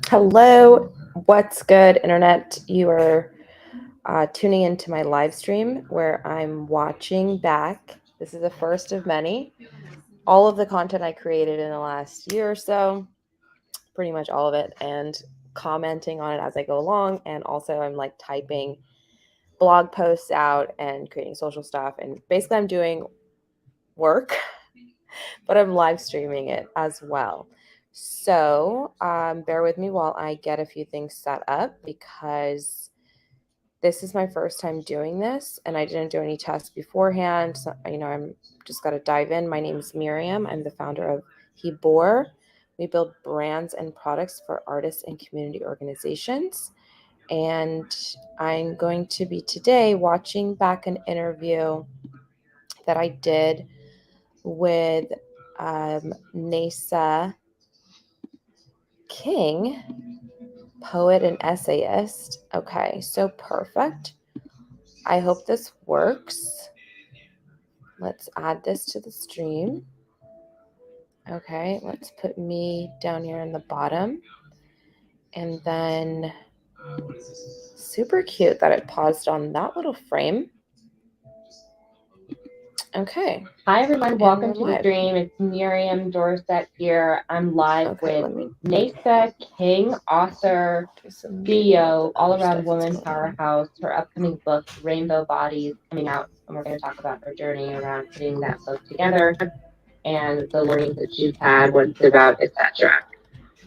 Hello, what's good, Internet? You are tuning into my live stream where I'm watching back. This is the first of many. All of the content I created in the last year or so, pretty much all of it, and commenting on it as I go along. And also, I'm like typing blog posts out and creating social stuff. And basically, I'm doing work, but I'm live streaming it as well. So bear with me while I get a few things set up because this is my first time doing this and I didn't do any tests beforehand. So, I'm just got to dive in. My name is Miriam. I'm the founder of Hebor. We build brands and products for artists and community organizations. And I'm going to be today watching back an interview that I did with Neysa King, poet and essayist. Okay, so perfect. I hope this works. Let's add this to the stream. Okay, let's put me down here in the bottom. And then super cute that it paused on that little frame. Okay. Hi, everyone. Welcome to the stream. It's Miriam Dorset here. I'm live with Neysa King, author, CEO, all-around woman powerhouse. Her upcoming book, Rainbow Bodies, coming out, and we're going to talk about her journey around putting that book together and the learnings that she's had, what it's about, etc.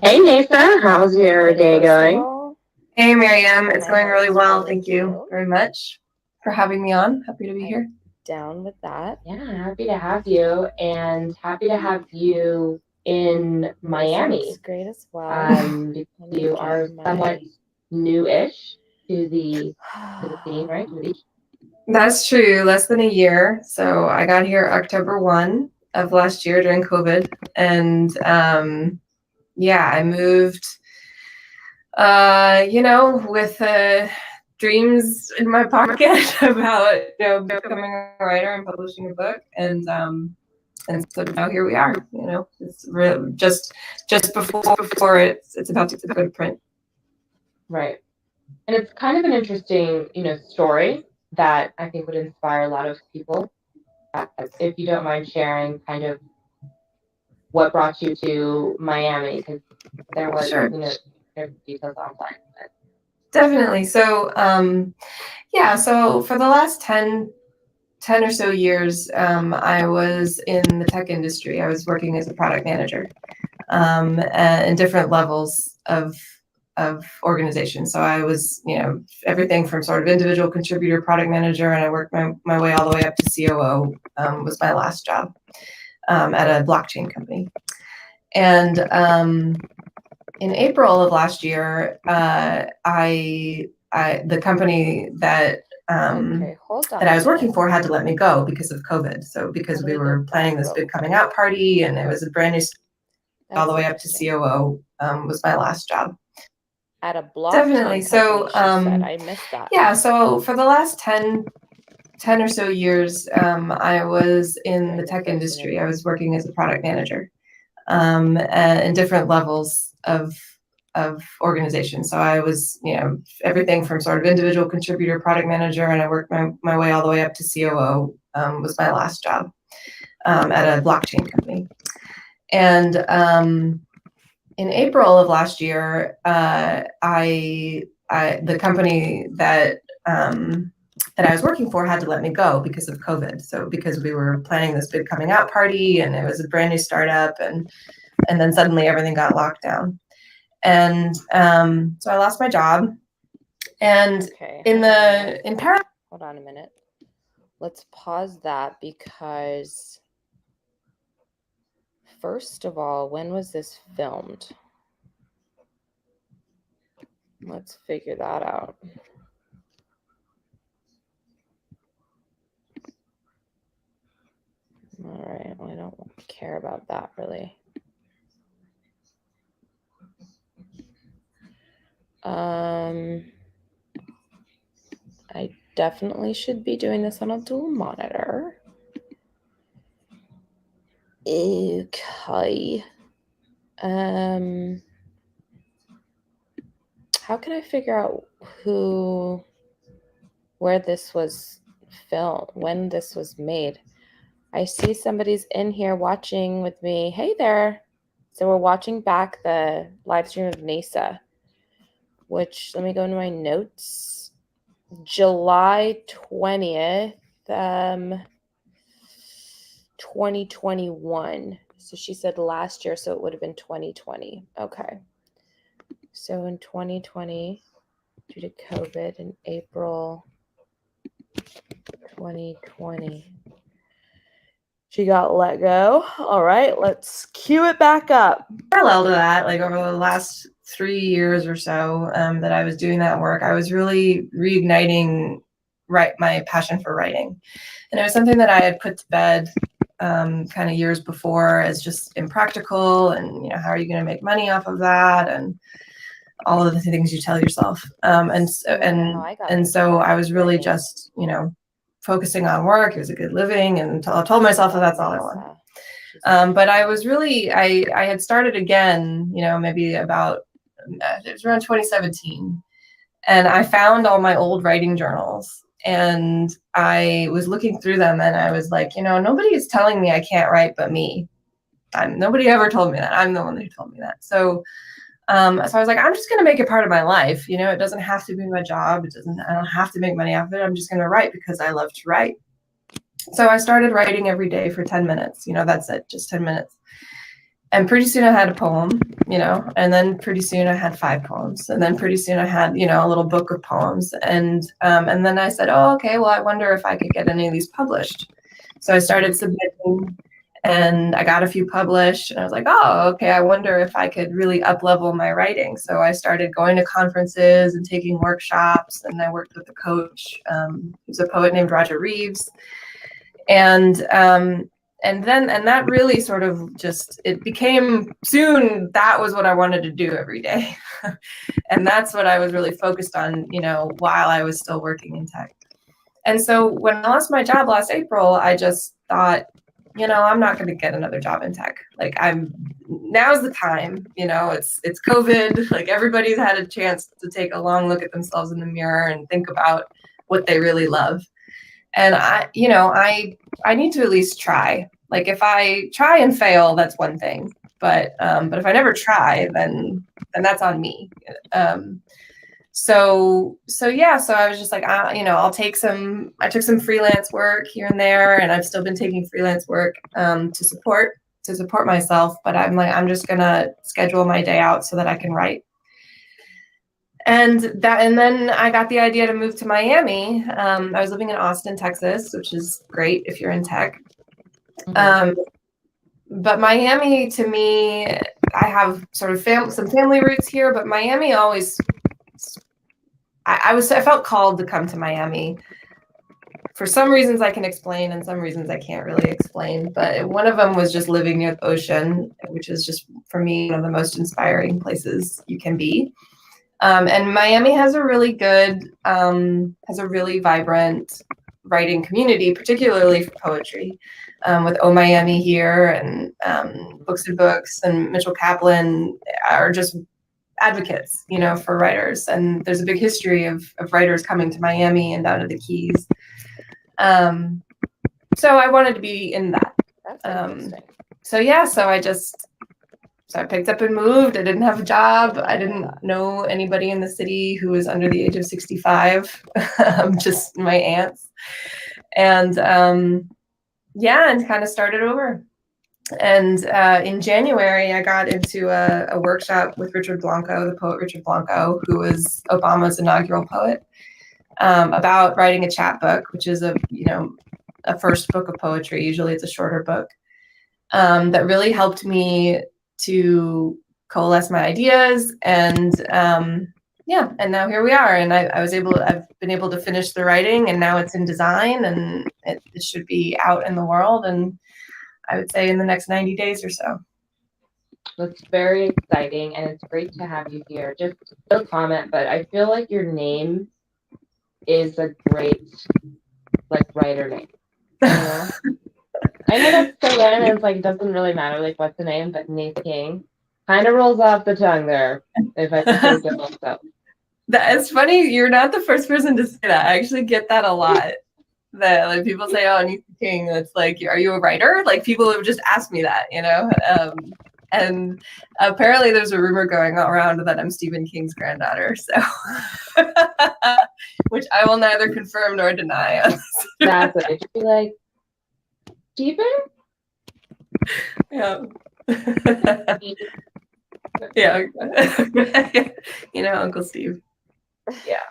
Hey, Neysa, how's your day going? Hey, Miriam. It's going really well. Thank you very much for having me on. Happy to be here. Down with that. Yeah, happy to have you, and happy to have you in Miami. Great as well. You are somewhat new-ish to the scene, right? That's true. Less than a year. So I got here October 1 of last year during COVID, and I moved. With dreams in my pocket about becoming a writer and publishing a book, and so now here we are. It's really just before it's about to go to print. Right, and it's kind of an interesting story that I think would inspire a lot of people. If you don't mind sharing, kind of what brought you to Miami, because there was there's details online. Definitely. So so for the last 10 or so years, I was in the tech industry. I was working as a product manager in different levels of organization. So I was, everything from sort of individual contributor, product manager, and I worked my way all the way up to COO. Was my last job at a blockchain company. And in April of last year, the company that that I was working for had to let me go because of COVID. So because we were planning this big coming out party and it was a brand new, all the way up to COO was my last job. At a blockchain Definitely. So I missed that. Yeah. So for the last 10 or so years, I was in the tech industry. I was working as a product manager in different levels of organization. So I was, everything from sort of individual contributor, product manager, and I worked my way all the way up to COO was my last job at a blockchain company. And in April of last year, the company that I was working for had to let me go because of COVID. So because we were planning this big coming out party and it was a brand new startup, and then suddenly everything got locked down. And so I lost my job. And in parallel, hold on a minute. Let's pause that because first of all, when was this filmed? Let's figure that out. All right, well, I don't care about that really. I definitely should be doing this on a dual monitor. Okay. How can I figure out where this was filmed, when this was made? I see somebody's in here watching with me. Hey there. So we're watching back the live stream of Neysa, which, let me go into my notes. July 20th, 2021. So she said last year, so it would have been 2020. Okay. So in 2020, due to COVID, in April 2020, she got let go. All right, let's cue it back up. Parallel to that, like over the last 3 years or so that I was doing that work, I was really reigniting my passion for writing. And it was something that I had put to bed kind of years before as just impractical, and how are you going to make money off of that, and all of the things you tell yourself. And so I was really just focusing on work. It was a good living, and I told myself that that's all I wanted. But I was really, I had started again, maybe about, it was around 2017, and I found all my old writing journals, and I was looking through them, and I was like, nobody is telling me I can't write but me. Nobody ever told me that. I'm the one who told me that. So I was like, I'm just going to make it part of my life. It doesn't have to be my job. I don't have to make money off of it. I'm just going to write because I love to write. So I started writing every day for 10 minutes. That's it, just 10 minutes. And pretty soon I had a poem, and then pretty soon I had 5 poems. And then pretty soon I had, a little book of poems. And then I said, oh, okay, well, I wonder if I could get any of these published. So I started submitting, and I got a few published, and I was like, oh, okay, I wonder if I could really up-level my writing. So I started going to conferences and taking workshops, and I worked with a coach who's a poet named Roger Reeves. And that really sort of just, it became soon, that was what I wanted to do every day. And that's what I was really focused on, while I was still working in tech. And so when I lost my job last April, I just thought, I'm not going to get another job in tech. Like, now's the time, it's COVID, like everybody's had a chance to take a long look at themselves in the mirror and think about what they really love. And I need to at least try. Like, if I try and fail, that's one thing. But if I never try, then that's on me. So I was just like, I took some freelance work here and there, and I've still been taking freelance work to support myself. But I'm like, I'm just gonna schedule my day out so that I can write. And then I got the idea to move to Miami. I was living in Austin, Texas, which is great if you're in tech. But Miami, to me, I have sort of some family roots here, but Miami always, I felt called to come to Miami for some reasons I can explain and some reasons I can't really explain. But one of them was just living near the ocean, which is just, for me, one of the most inspiring places you can be. And Miami has a really vibrant writing community, particularly for poetry, with Oh Miami here, and Books and Books, and Mitchell Kaplan are just advocates, for writers. And there's a big history of writers coming to Miami and down to the Keys. So I wanted to be in that. That's interesting. So I picked up and moved. I didn't have a job. I didn't know anybody in the city who was under the age of 65, just my aunts. And and kind of started over. And in January, I got into a workshop with Richard Blanco, the poet Richard Blanco, who was Obama's inaugural poet, about writing a chapbook, which is a first book of poetry. Usually it's a shorter book, that really helped me to coalesce my ideas. And and now here we are. And I've been able to finish the writing, and now it's in design, and it should be out in the world. And I would say in the next 90 days or so. That's very exciting, and it's great to have you here. Just a comment, but I feel like your name is a great, writer name. I know that's so random. It's it doesn't really matter what's the name, but Neysa King. Kind of rolls off the tongue there, if I can say so myself. It's funny, you're not the first person to say that. I actually get that a lot. That like people say, "Oh, Neysa King." It's like, "Are you a writer?" Like people have just asked me that, you know. And apparently, there's a rumor going around that I'm Stephen King's granddaughter. So, which I will neither confirm nor deny. That's it. It'd be like, Stephen? Yeah. Yeah. You know, Uncle Steve. Yeah.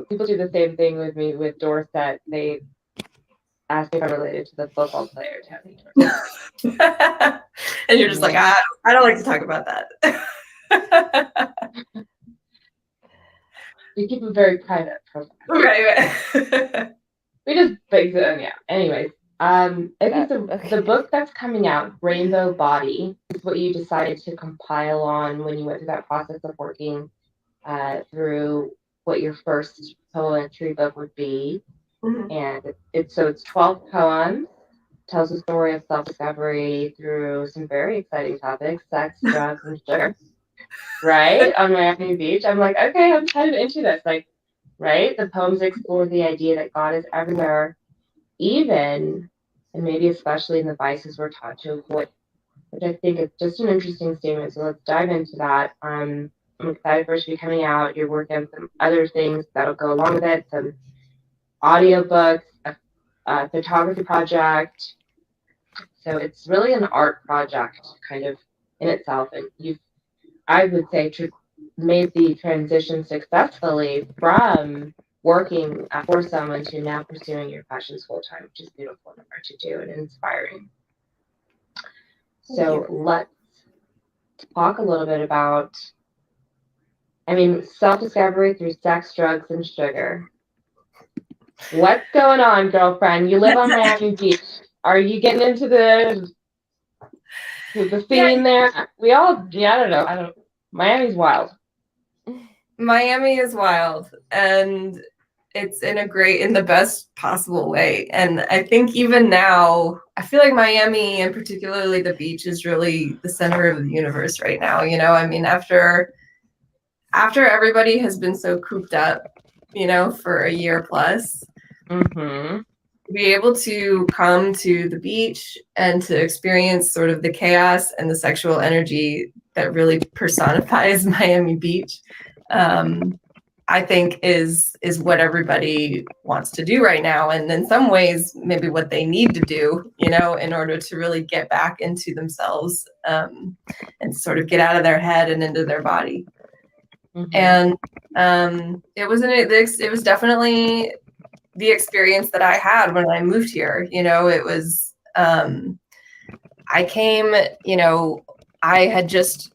People do the same thing with me with Dorset. They ask me if I'm related to the football player, Tony Dorset. And you're just like, I don't like to talk about that. We keep them very private. Right. We just base it on, yeah. Anyways, I think the book that's coming out, Rainbow Body, is what you decided to compile on when you went through that process of working through what your first poetry book would be. Mm-hmm. And it's 12 poems, tells the story of self-discovery through some very exciting topics, sex, drugs, and sugar. Right? On Miami Beach. I'm like, okay, I'm kind of into this. Like, right? The poems explore the idea that God is everywhere, even, and maybe especially in the vices we're taught to avoid, which I think is just an interesting statement. So let's dive into that. I'm excited for it to be coming out. You're working on some other things that'll go along with it, some audiobooks, a photography project. So it's really an art project kind of in itself. And you've, I would say, made the transition successfully from working for someone to now pursuing your passions full time, which is beautiful and hard to do and inspiring. So let's talk a little bit about, self-discovery through sex, drugs, and sugar. What's going on, girlfriend? You live on Miami Beach. Are you getting into the scene there? We all, I don't know. Miami's wild. Miami is wild, and it's in the best possible way. And I think even now, I feel like Miami, and particularly the beach, is really the center of the universe right now. You know, I mean, after everybody has been so cooped up, you know, for a year plus, to be able to come to the beach and to experience sort of the chaos and the sexual energy that really personifies Miami Beach, I think is what everybody wants to do right now. And in some ways, maybe what they need to do, you know, in order to really get back into themselves, and sort of get out of their head and into their body. And it was definitely the experience that I had when I moved here. You know, it was, I came, you know, I had just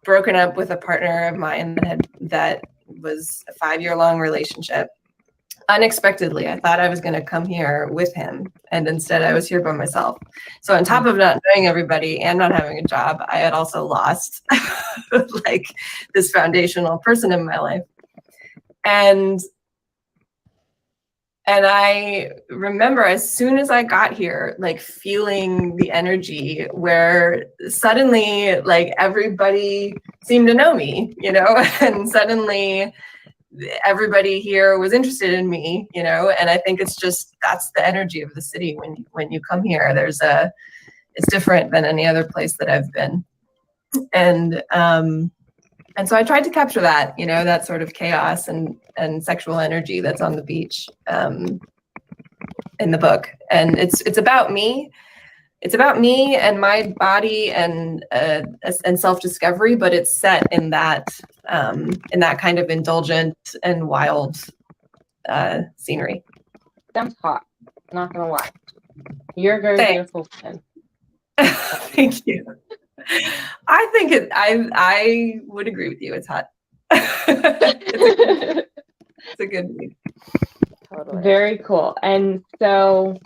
broken up with a partner of mine that was a 5-year-long relationship. Unexpectedly, I thought I was going to come here with him, and instead I was here by myself. So on top of not knowing everybody and not having a job, I had also lost like this foundational person in my life. And I remember as soon as I got here, like feeling the energy where suddenly like everybody seemed to know me, you know, and suddenly everybody here was interested in me, you know. And I think it's just, that's the energy of the city when you come here. It's different than any other place that I've been. And so I tried to capture that, you know, that sort of chaos and sexual energy that's on the beach, in the book. And it's about me. It's about me and my body and self-discovery, but it's set in that kind of indulgent and wild scenery. Sounds hot. Not gonna lie. You're a very beautiful woman. Thank you. I think I would agree with you. It's hot. It's a good read. Totally. Very cool. And so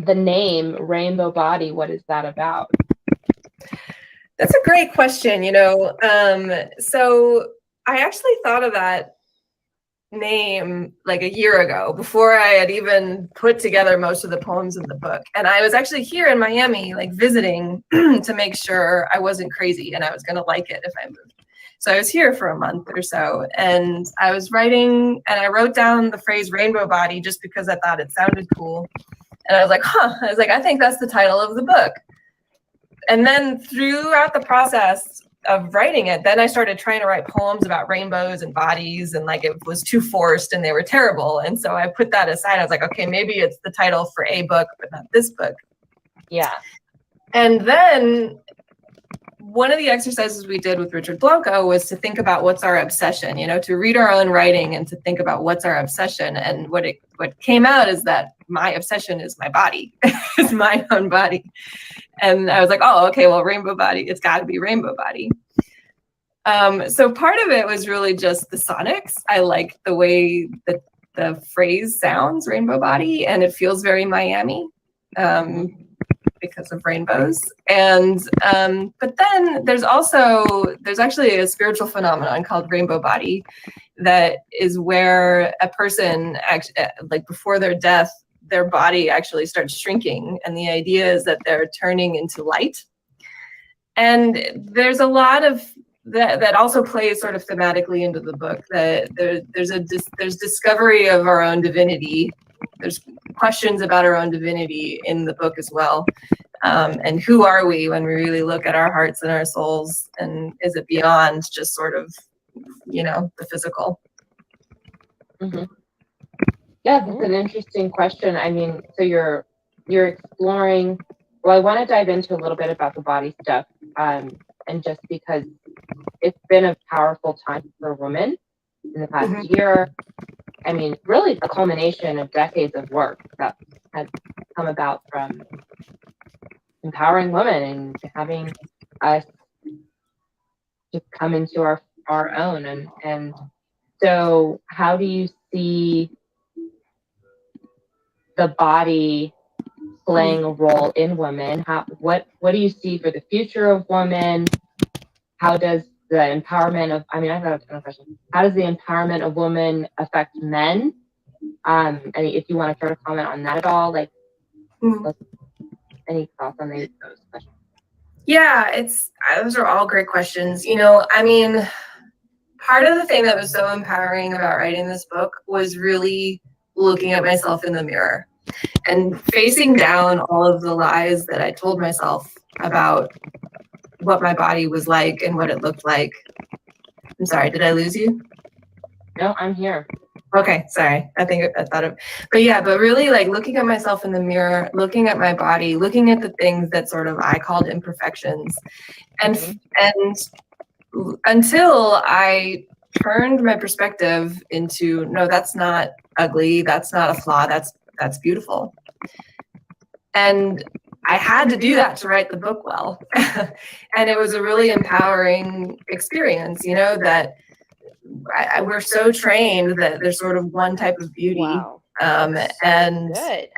the name Rainbow Body, what is that about? That's a great question, you know. So I actually thought of that name like a year ago, before I had even put together most of the poems in the book. And I was actually here in Miami, like visiting to make sure I wasn't crazy and I was going to like it if I moved. So I was here for a month or so, and I was writing, and I wrote down the phrase rainbow body just because I thought it sounded cool. And I was like, I think that's the title of the book. And then throughout the process of writing it, then I started trying to write poems about rainbows and bodies, and like it was too forced and they were terrible. And so I put that aside. I was like, okay, maybe it's the title for a book, but not this book. Yeah. And then one of the exercises we did with Richard Blanco was to think about what's our obsession, to read our own writing and to think about what's our obsession. And what came out is that my obsession is my body, is my own body. And I was like, oh, okay, well, rainbow body, it's got to be rainbow body. So part of it was really just the sonics. I like the way that the phrase sounds, rainbow body, and it feels very Miami. Because of rainbows. And but then there's actually a spiritual phenomenon called rainbow body, that is where a person actually, like before their death, their body actually starts shrinking, and the idea is that they're turning into light. And there's a lot of that also plays sort of thematically into the book, that there's discovery of our own divinity. There's questions about our own divinity in the book as well. And who are we when we really look at our hearts and our souls? And is it beyond just sort of, the physical? Mm-hmm. Yeah, that's an interesting question. I mean, so you're exploring, well, I want to dive into a little bit about the body stuff. And just because it's been a powerful time for women in the past year. I mean, really the culmination of decades of work that has come about from empowering women and having us just come into our own. And so how do you see the body playing a role in women? What do you see for the future of women? How does the empowerment of, I have a ton of questions. How does the empowerment of women affect men? And if you want to try to comment on that at all, like any thoughts on those questions? Yeah, those are all great questions. Part of the thing that was so empowering about writing this book was really looking at myself in the mirror and facing down all of the lies that I told myself about what my body was like and what it looked like. I'm sorry, did I lose you? No, I'm here. Okay, sorry. But really like looking at myself in the mirror, looking at my body, looking at the things that sort of I called imperfections. And until I turned my perspective into, no, that's not ugly, that's not a flaw, that's beautiful. And I had to do that to write the book well. And it was a really empowering experience, that we're so trained that there's sort of one type of beauty. Wow. And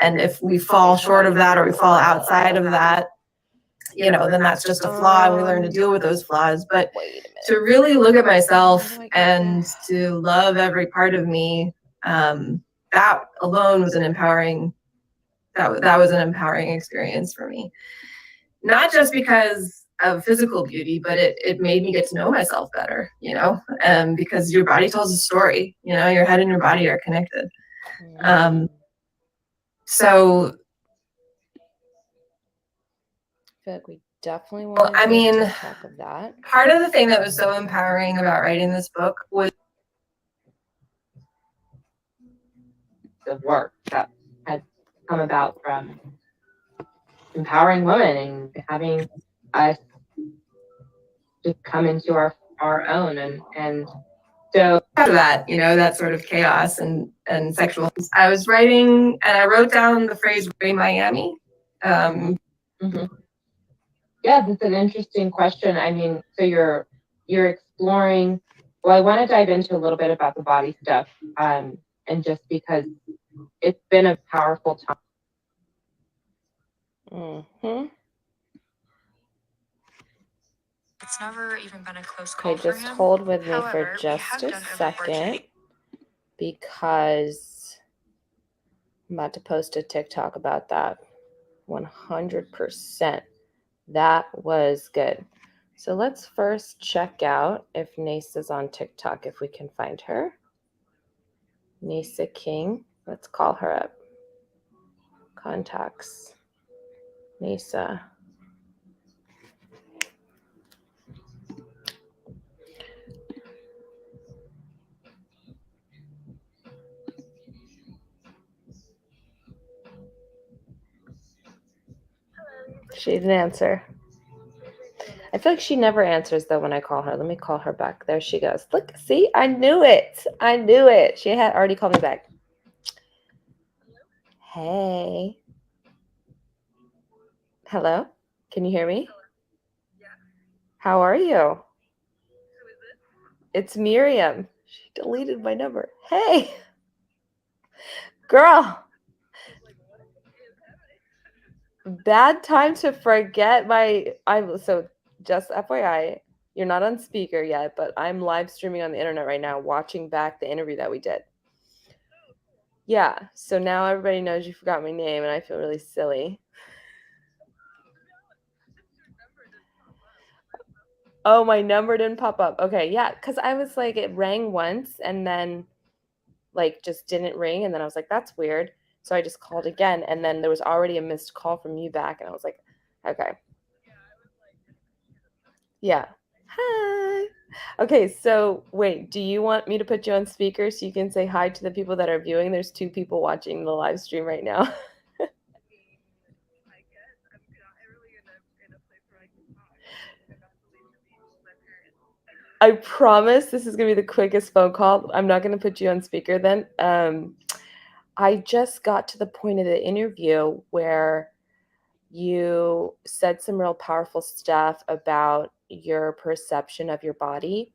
if we fall short of that or we fall outside of that, then that's just a flaw, and we learn to deal with those flaws. But to really look at myself and to love every part of me, that alone was an empowering experience for me. Not just because of physical beauty, but it made me get to know myself better, because your body tells a story, your head and your body are connected. So I feel like we definitely want to talk of that. Part of the thing that was so empowering about writing this book was the work that has come about from empowering women and having us just come into our own. And so after that, that sort of chaos and sexual, I was writing and I wrote down the phrase "very Miami." Yeah, that's an interesting question. I mean, so you're exploring, well, I want to dive into a little bit about the body stuff. And just because it's been a powerful time. It's never even been a close call Okay, for just him. hold with me However, for just a second. because I'm about to post a TikTok about that. 100%. That was good. So let's first check out if Neysa's on TikTok, if we can find her. Neysa King. Let's call her up. Contacts. Neysa. She didn't answer. I feel like she never answers though when I call her. Let me call her back. There she goes. Look, see, I knew it. I knew it. She had already called me back. Hey. Hello? Can you hear me? How are you? It's Miriam. She deleted my number. Hey. Girl. Bad time to forget so just FYI, you're not on speaker yet, but I'm live streaming on the internet right now, watching back the interview that we did. Yeah, so now everybody knows you forgot my name, and I feel really silly. Oh, my number didn't pop up. Okay, yeah, because I was like, it rang once, and then like just didn't ring, and then I was like, that's weird. So I just called again, and then there was already a missed call from you back, and I was like, okay. Yeah. Hi. Okay, so wait, do you want me to put you on speaker so you can say hi to the people that are viewing? There's 2 people watching the live stream right now. I promise this is going to be the quickest phone call. I'm not going to put you on speaker then. I just got to the point of the interview where you said some real powerful stuff about your perception of your body.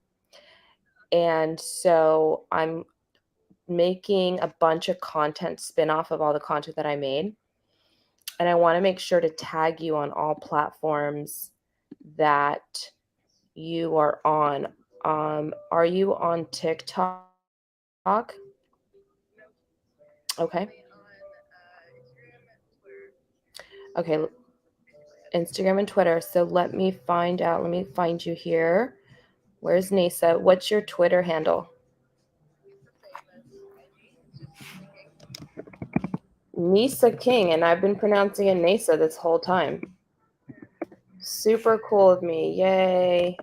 And so I'm making a bunch of content spin off of all the content that I made. And I want to make sure to tag you on all platforms that you are on. Are you on TikTok? Okay. Okay. Instagram and Twitter. So let me find out. Let me find you here. Where's Neysa? What's your Twitter handle? Neysa King, and I've been pronouncing it Neysa this whole time. Super cool of me. Yay.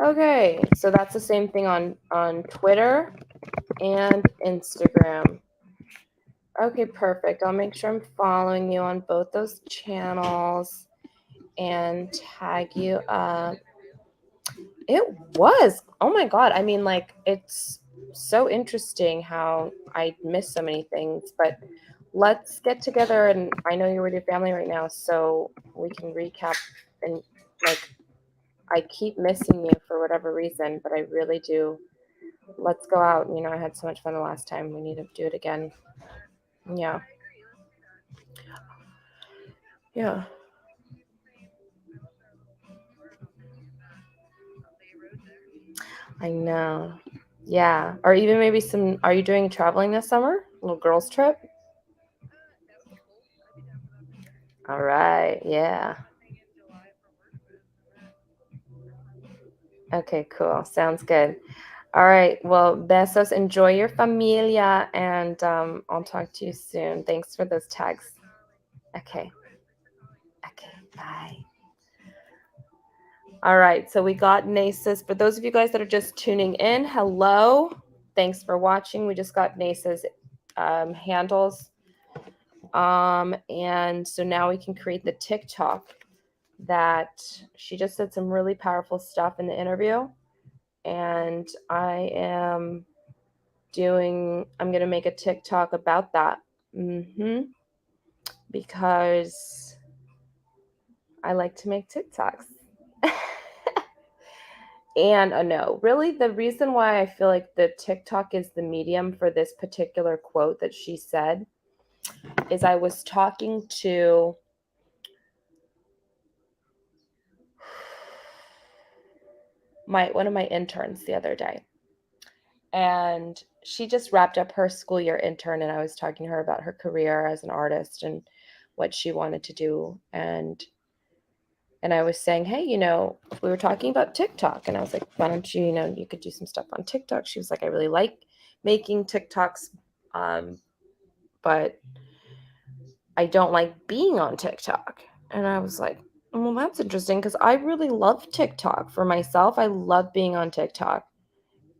Okay, so that's the same thing on Twitter and Instagram. Okay, perfect. I'll make sure I'm following you on both those channels and tag you up. It was. Oh my God. I mean, like, it's so interesting how I miss so many things, but let's get together. And I know you're with your family right now, so we can recap. And like, I keep missing you for whatever reason, but I really do. Let's go out. You know, I had so much fun the last time. We need to do it again. Yeah. Yeah. I know. Yeah. Or even maybe are you doing traveling this summer? A little girls' trip? All right. Yeah. Okay, cool. Sounds good. All right. Well, besos. Enjoy your familia, and I'll talk to you soon. Thanks for those tags. Okay. Okay. Bye. All right. So we got Neysa's. For those of you guys that are just tuning in, hello. Thanks for watching. We just got Neysa's handles. And so now we can create the TikTok that she just said some really powerful stuff in the interview. And I'm going to make a TikTok about that. Because I like to make TikToks. And no, really the reason why I feel like the TikTok is the medium for this particular quote that she said is I was talking to one of my interns the other day, And she just wrapped up her school year intern, and I was talking to her about her career as an artist and what she wanted to do. And I was saying, hey, we were talking about TikTok, and I was like, why don't you, you could do some stuff on TikTok. She was like, I really like making TikToks, but I don't like being on TikTok. And I was like, well, that's interesting, because I really love TikTok for myself. I love being on TikTok.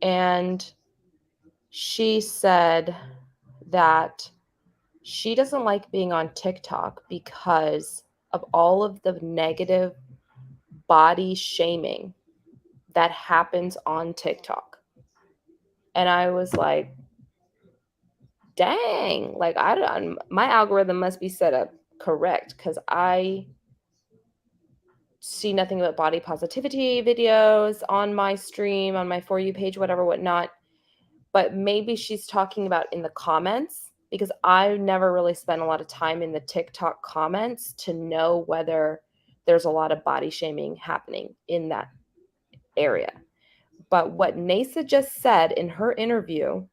And she said that she doesn't like being on TikTok because of all of the negative body shaming that happens on TikTok. And I was like, dang, like my algorithm must be set up correct, because I see nothing but body positivity videos on my stream, on my For You page, whatnot. But maybe she's talking about in the comments, because I never really spent a lot of time in the TikTok comments to know whether there's a lot of body shaming happening in that area. But what Neysa just said in her interview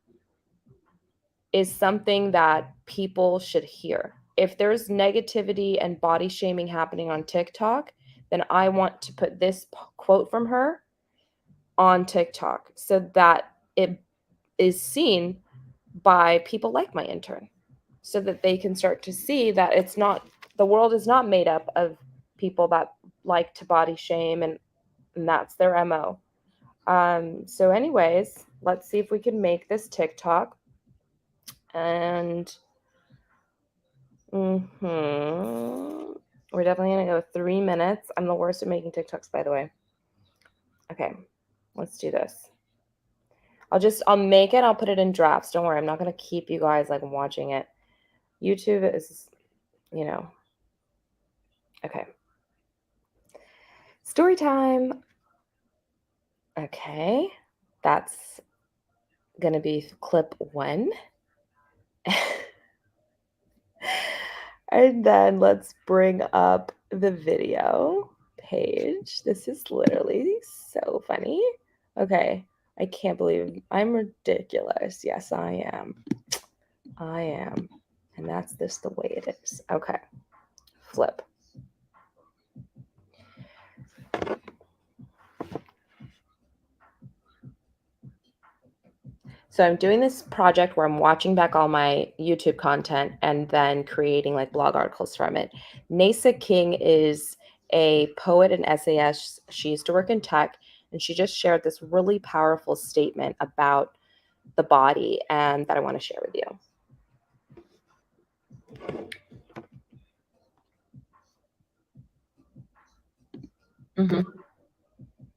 is something that people should hear. If there's negativity and body shaming happening on TikTok, then I want to put this quote from her on TikTok so that it is seen by people like my intern, so that they can start to see that the world is not made up of people that like to body shame, and that's their MO. So anyways, let's see if we can make this TikTok. And we're definitely going to go 3 minutes. I'm the worst at making TikToks, by the way. Okay, let's do this. I'll make it. I'll put it in drafts. Don't worry. I'm not going to keep you guys like watching it. YouTube is, okay. Story time. Okay, that's going to be clip 1. And then let's bring up the video page. This is literally so funny. Okay, I can't believe I'm ridiculous. Yes, I am. And that's just the way it is. Okay, flip. So I'm doing this project where I'm watching back all my YouTube content and then creating like blog articles from it. Neysa King is a poet and essayist. She used to work in tech, and she just shared this really powerful statement about the body, and that I want to share with you.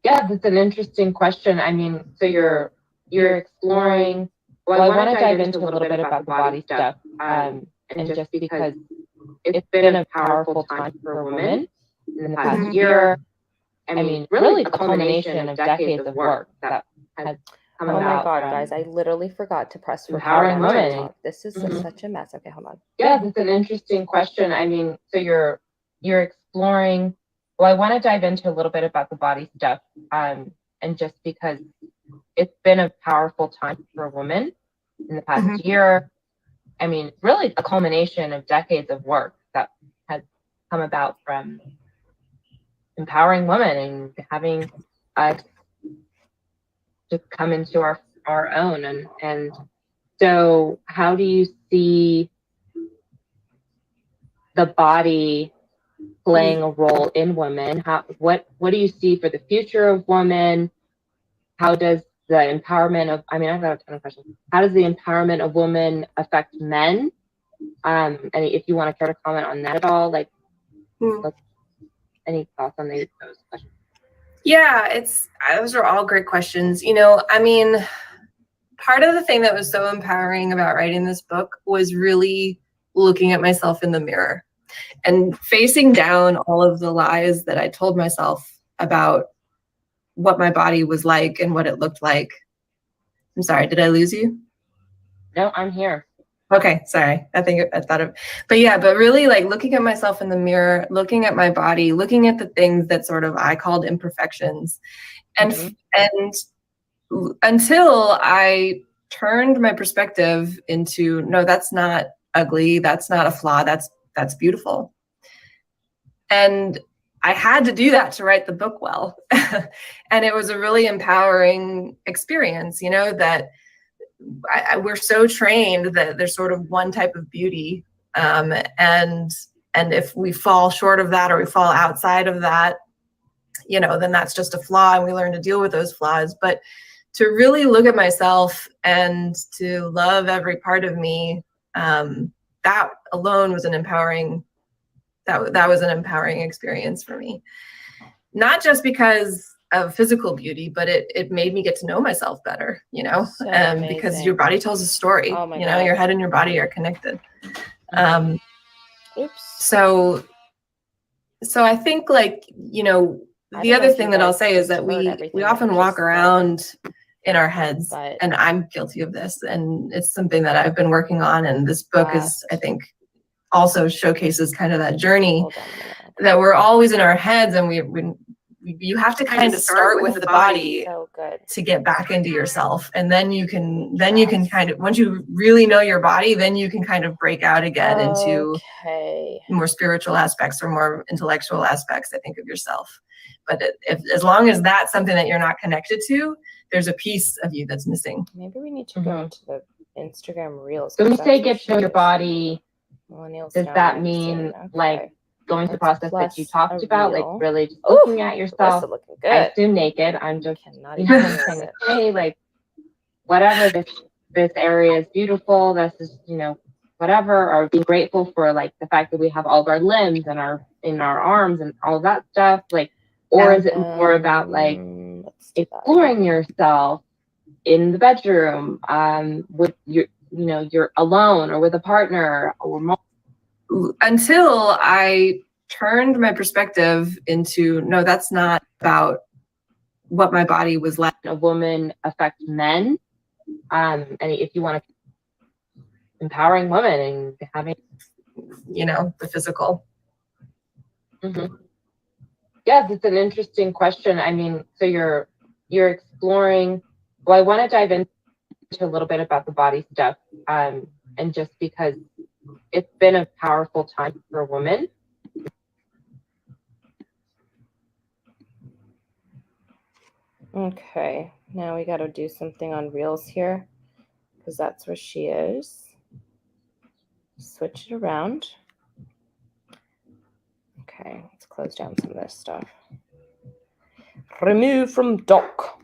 Yeah, that's an interesting question. I mean, so you're exploring. Well, I want to dive into a little bit about the body stuff, and just because it's been a powerful time for women in the past year. I mean, really the culmination of decades of work that has come about. Oh my God, guys, I literally forgot to press empowering record. women. This is such a mess. Okay, hold on. Yeah, that's an interesting question. I mean, so you're exploring. Well, I want to dive into a little bit about the body stuff, and just because it's been a powerful time for women in the past year. I mean, really a culmination of decades of work that has come about from empowering women and having us just come into our own. And so how do you see the body playing a role in women? What do you see for the future of women? How does the empowerment of, I mean, I've got a ton of questions. How does the empowerment of women affect men? And if you want to care to comment on that at all, like, any thoughts on those questions? Yeah, those are all great questions. I mean, part of the thing that was so empowering about writing this book was really looking at myself in the mirror and facing down all of the lies that I told myself about what my body was like and what it looked like. I'm sorry, did I lose you? No, I'm here. Okay, sorry. But really like looking at myself in the mirror, looking at my body, looking at the things that sort of I called imperfections, and until I turned my perspective into, no, that's not ugly, that's not a flaw, that's beautiful. And I had to do that to write the book well. And it was a really empowering experience, you know, that we're so trained that there's sort of one type of beauty, and if we fall short of that or we fall outside of that, you know, then that's just a flaw and we learn to deal with those flaws. But to really look at myself and to love every part of me, that alone was an empowering, that was an empowering experience for me. Not just because of physical beauty, but it made me get to know myself better, you know, So because your body tells a story. Oh my you know, God. your head and your body are connected. Oops. So I think, like, you know, the other thing that I'll say is that we often walk around in our heads, and I'm guilty of this, and it's something that I've been working on, and this book is, I think, also showcases kind of that journey that we're always in our heads, and you have to kind of start with the body to get back into yourself, and then you can kind of, once you really know your body, then you can kind of break out again into more spiritual aspects or more intellectual aspects, I think, of yourself. But as long as that's something that you're not connected to, there's a piece of you that's missing. Maybe we need to go into the Instagram Reels. So when you say get to know your body, does that mean like going through the process that you talked about, like really just looking at yourself? Looking good. I assume naked. I'm just saying, hey, like, whatever, this area is beautiful. This is, you know, whatever, or being grateful for like the fact that we have all of our limbs and our arms and all that stuff, like, or is it more about like exploring yourself in the bedroom, with your, you know, you're alone or with a partner or more? Until I turned my perspective into, no, that's not about what my body was like. A woman affects men, and if you want to, empowering women and having, you know, the physical. Yes, it's an interesting question. I mean, so you're exploring. Well, I want to dive into a little bit about the body stuff, and just because it's been a powerful time for women. Okay, now we got to do something on Reels here, because that's where she is. Switch it around. Okay, let's close down some of this stuff. Remove from dock.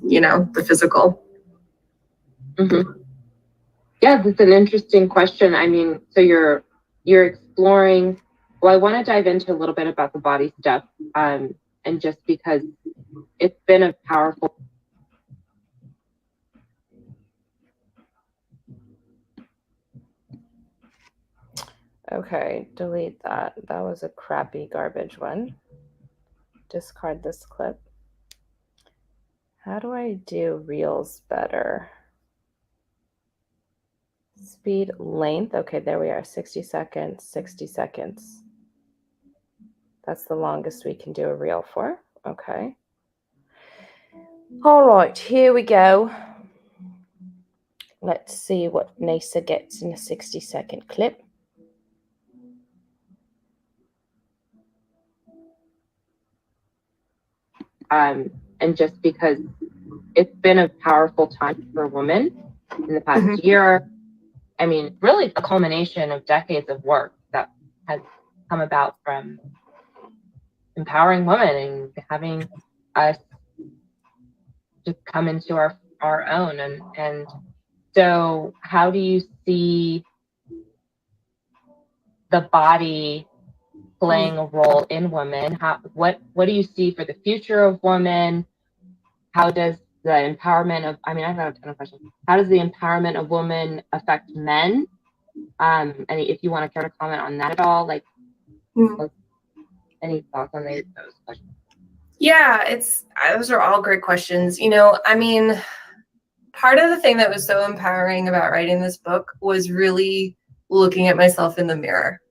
You know, the physical. Yes, it's an interesting question. I mean, so you're exploring. Well, I want to dive into a little bit about the body stuff, and just because it's been a powerful. Okay, delete that. That was a crappy garbage one. Discard this clip. How do I do Reels better? Speed, length. Okay, there we are. 60 seconds, 60 seconds. That's the longest we can do a reel for. Okay. All right, here we go. Let's see what Neysa gets in a 60-second clip. And just because it's been a powerful time for women in the past year. I mean, really a culmination of decades of work that has come about from empowering women and having us just come into our own. And so how do you see the body playing a role in women? What do you see for the future of women? How does the empowerment of, I mean, I've got a ton of questions. How does the empowerment of women affect men? And if you want to care to comment on that at all, like, any thoughts on those questions? Yeah, those are all great questions. You know, I mean, part of the thing that was so empowering about writing this book was really looking at myself in the mirror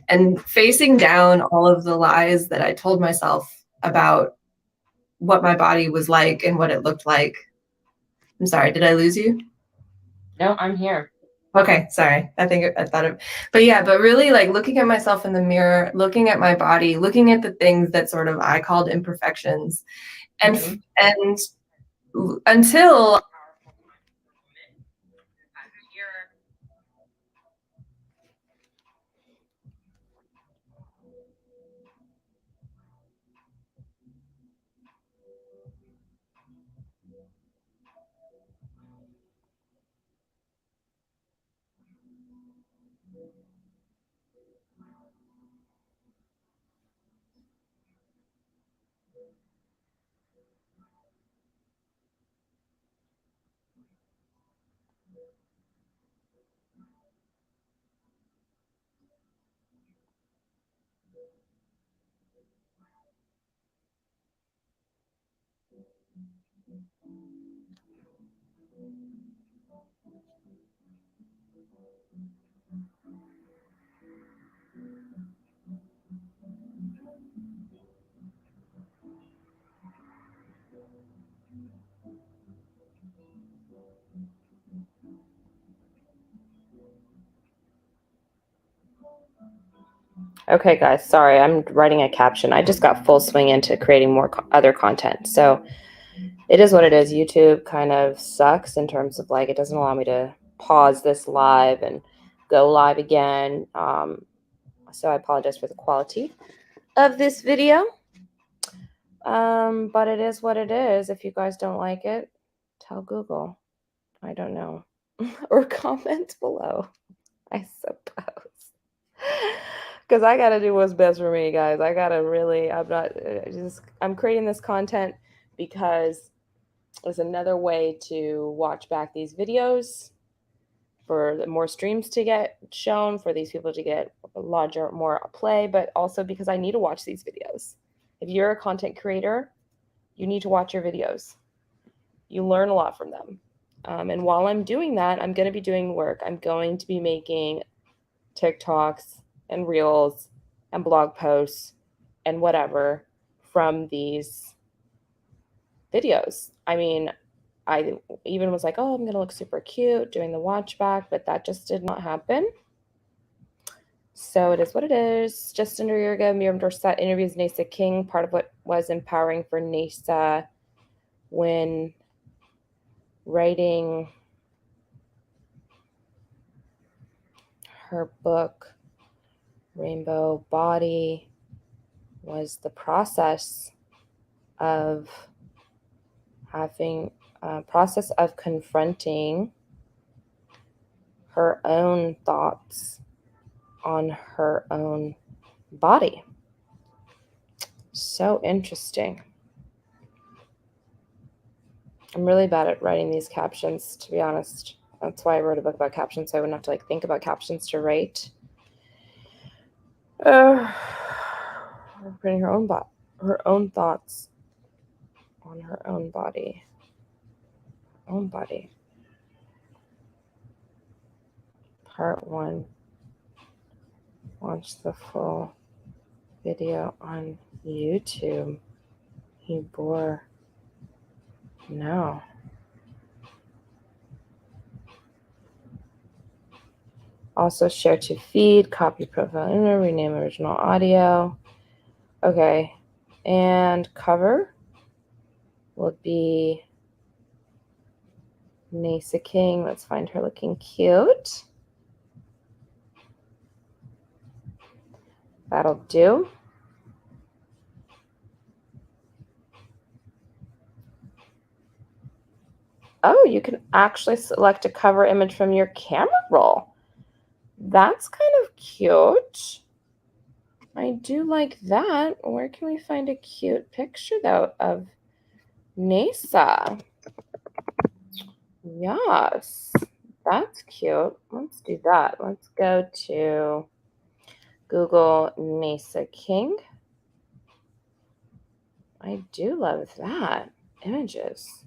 and facing down all of the lies that I told myself about what my body was like and what it looked like. I'm sorry, did I lose you? No, I'm here. Okay, sorry. But really like looking at myself in the mirror, looking at my body, looking at the things that sort of I called imperfections, and and until Okay, guys, sorry, I'm writing a caption. I just got full swing into creating more other content. So it is what it is. YouTube kind of sucks in terms of like, it doesn't allow me to pause this live and go live again. So I apologize for the quality of this video. But it is what it is. If you guys don't like it, tell Google. I don't know. Or comment below, I suppose. Because I got to do what's best for me, guys. I got to really, I'm creating this content because it's another way to watch back these videos, for the more streams to get shown, for these people to get a larger, more play, but also because I need to watch these videos. If you're a content creator, you need to watch your videos. You learn a lot from them. And while I'm doing that, I'm going to be doing work. I'm going to be making TikToks and Reels and blog posts and whatever from these videos. I mean, I even was like, oh, I'm going to look super cute doing the watch back, but that just did not happen. So it is what it is. Just under a year ago, Miriam Dorsett interviews Neysa King. Part of what was empowering for Neysa when writing her book, Rainbow Body, was the process of confronting her own thoughts on her own body. So interesting. I'm really bad at writing these captions, to be honest. That's why I wrote a book about captions, so I wouldn't have to like think about captions to write. Putting her own thoughts on her own body. Own body. Part 1. Watch the full video on YouTube. He bore. No. Also share to feed, copy profile owner, rename original audio. Okay. And cover will be Neysa King. Let's find her looking cute. That'll do. Oh, you can actually select a cover image from your camera roll. That's kind of cute. I do like that. Where can we find a cute picture, though, of Neysa? Yes, that's cute. Let's do that. Let's go to Google Neysa King. I do love that. Images.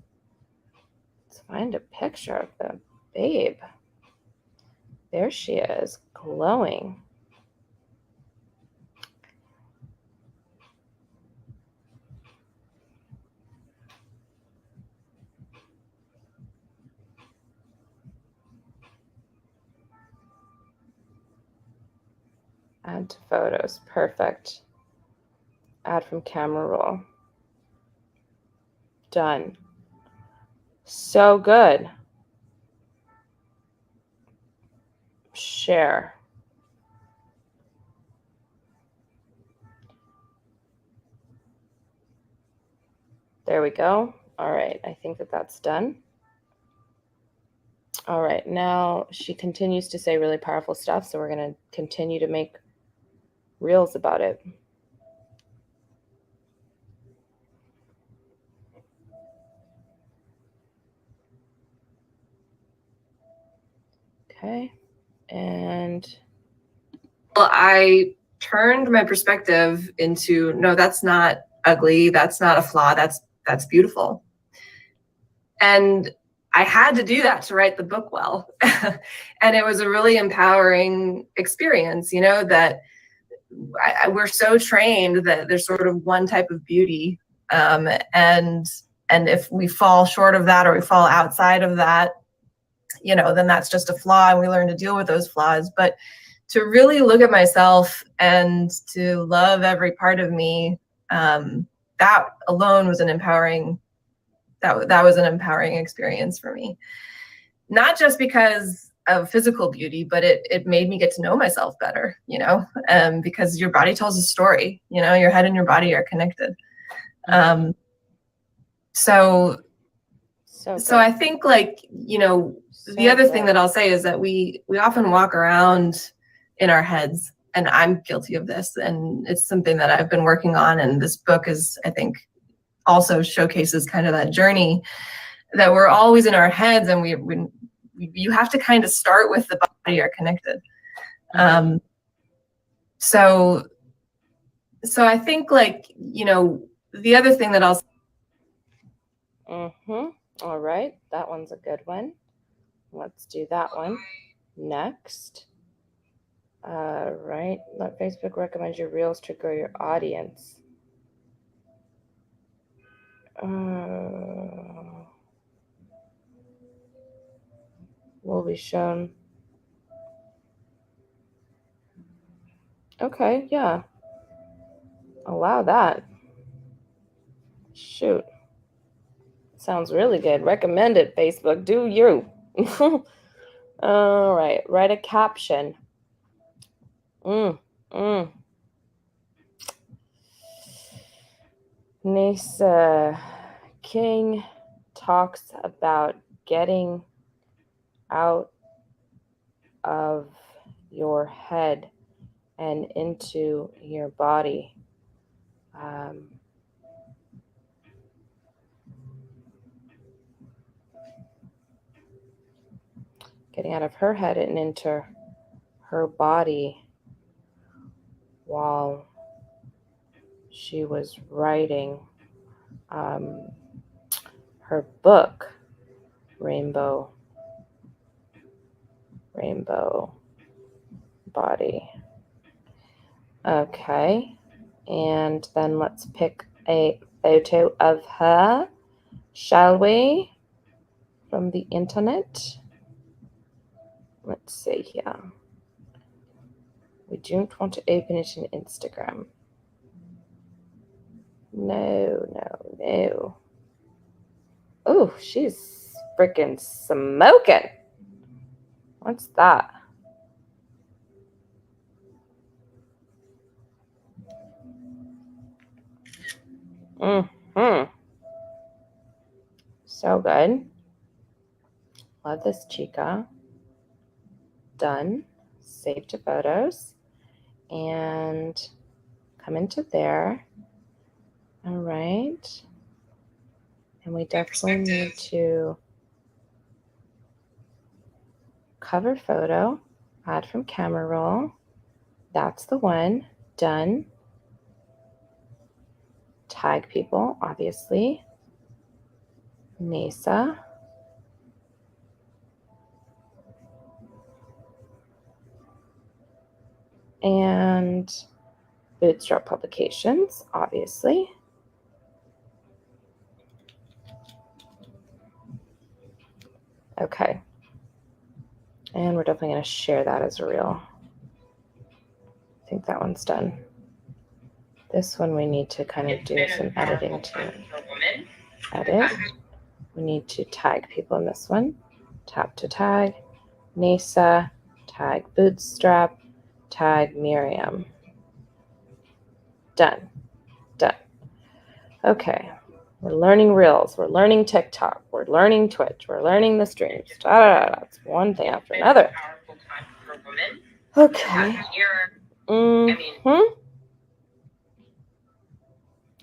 Let's find a picture of the babe. There she is, glowing. Add to photos. Perfect. Add from camera roll. Done. So good. Share. There we go. All right. I think that that's done. All right. Now she continues to say really powerful stuff. So we're going to continue to make reels about it. Okay. And well, I turned my perspective into, no, that's not ugly. That's not a flaw. That's beautiful. And I had to do that to write the book well. And it was a really empowering experience, you know, that we're so trained that there's sort of one type of beauty. And if we fall short of that or we fall outside of that, you know, then that's just a flaw and we learn to deal with those flaws. But to really look at myself and to love every part of me, that alone was an empowering, that was an empowering experience for me. Not just because of physical beauty, but it made me get to know myself better, you know, because your body tells a story, you know, your head and your body are connected. So I think, like, you know, the other thing that I'll say is that we often walk around in our heads, and I'm guilty of this, and it's something that I've been working on. And this book is, I think, also showcases kind of that journey that we're always in our heads, and you have to kind of start with the body are connected. So I think, like, you know, the other thing that I'll all right, that one's a good one. Let's do that one next. Right, let Facebook recommend your reels to grow your audience. Will be shown. Okay, yeah. Allow that. Shoot. Sounds really good. Recommend it, Facebook. Do you. All right. Write a caption. Neysa King talks about getting out of your head and into your body. Getting out of her head and into her body while she was writing her book, Rainbow Body. Okay, and then let's pick a photo of her, shall we, from the internet. Let's see here. We don't want to open it in Instagram. No. Oh, she's freaking smoking. What's that? So good. Love this chica. Done. Save to photos. And come into there. All right. And we definitely need to cover photo, add from camera roll. That's the one. Done. tag people, obviously. Neysa. And Bootstrap Publications, obviously. Okay. And we're definitely going to share that as a reel. I think that one's done. This one we need to kind of do some editing to edit. We need to tag people in this one. Tap to tag. Neysa, tag Bootstrap, tag Miriam. Done. Done. Okay. We're learning Reels. We're learning TikTok. We're learning Twitch. We're learning the streams. It's one thing after another. Okay.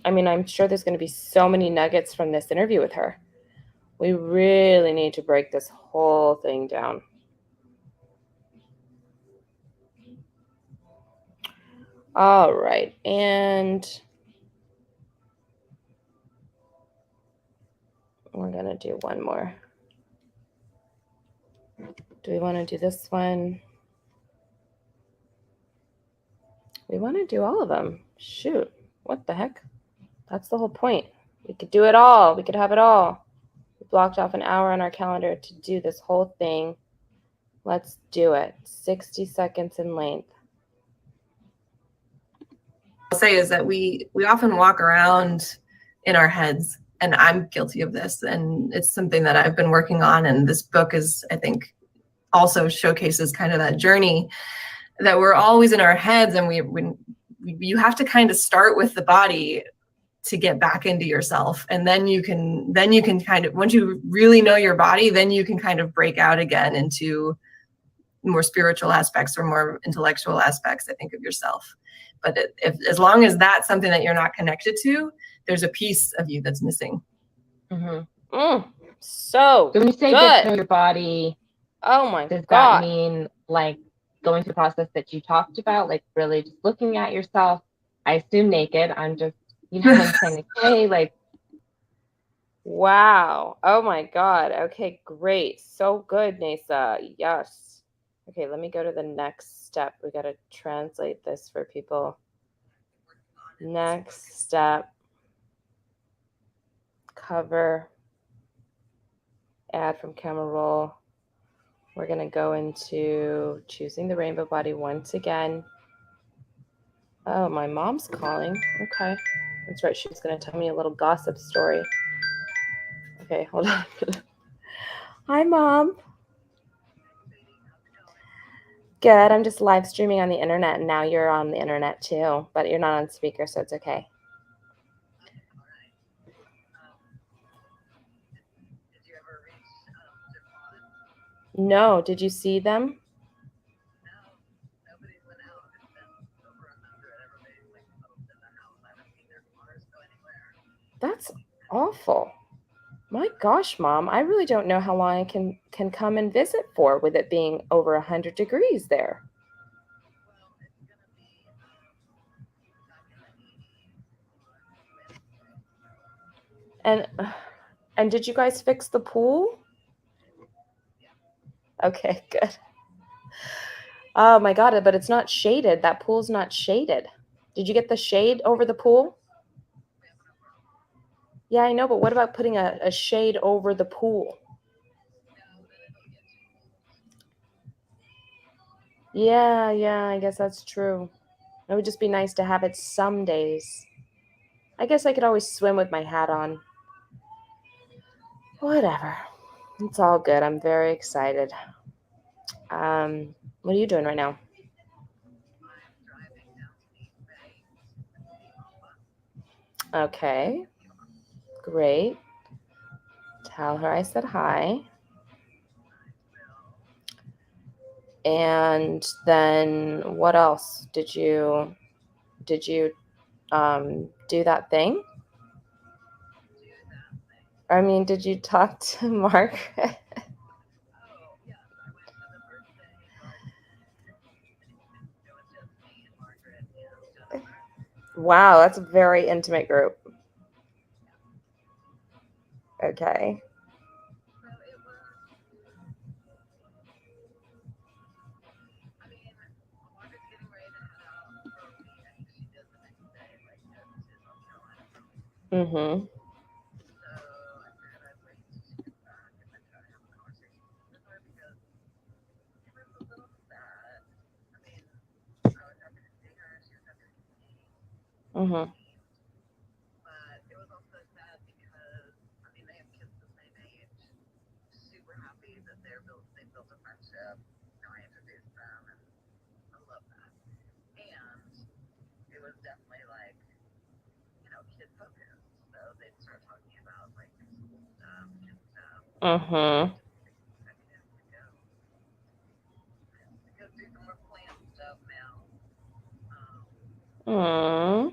I mean, I'm sure there's going to be so many nuggets from this interview with her. We really need to break this whole thing down. All right. And we're going to do one more. Do we want to do this one? We want to do all of them. Shoot. What the heck? That's the whole point. We could do it all. We could have it all. We blocked off an hour on our calendar to do this whole thing. Let's do it. 60 seconds in length. I'll say is that we often walk around in our heads, and I'm guilty of this, and it's something that I've been working on, and this book is, I think, also showcases kind of that journey that we're always in our heads, and you have to kind of start with the body to get back into yourself, and then you can kind of, once you really know your body, then you can kind of break out again into more spiritual aspects or more intellectual aspects, I think, of yourself. But as long as that's something that you're not connected to, there's a piece of you that's missing. So when you say get to know your body, oh my does God. that mean like going through the process that you talked about, like really just looking at yourself? I assume naked. I'm just, I'm saying like, hey, like. Wow. Oh my God. Okay, great. So good, Neysa. Yes. Okay, let me go to the next step. We got to translate this for people. Next step. Cover. Add from camera roll. We're going to go into choosing the rainbow body once again. Oh, my mom's calling. Okay. That's right. She was going to tell me a little gossip story. Okay, hold on. Hi, Mom. Good. I'm just live streaming on the internet, and now you're on the internet too, but you're not on speaker, so it's okay. No. Did you see them? That's awful. My gosh, Mom, I really don't know how long I can come and visit for with it being over 100 degrees there. And did you guys fix the pool? Okay, good. Oh my God, but it's not shaded. That pool's not shaded. Did you get the shade over the pool? Yeah, I know, but what about putting a shade over the pool? Yeah, I guess that's true. It would just be nice to have it some days. I guess I could always swim with my hat on. Whatever. It's all good. I'm very excited. What are you doing right now? Okay. Great. Tell her I said hi. And then what else? Did you do that thing? I mean, did you talk to Margaret? Wow, that's a very intimate group. Okay. Mm-hmm. Mm-hmm. Mm-hmm. Mm.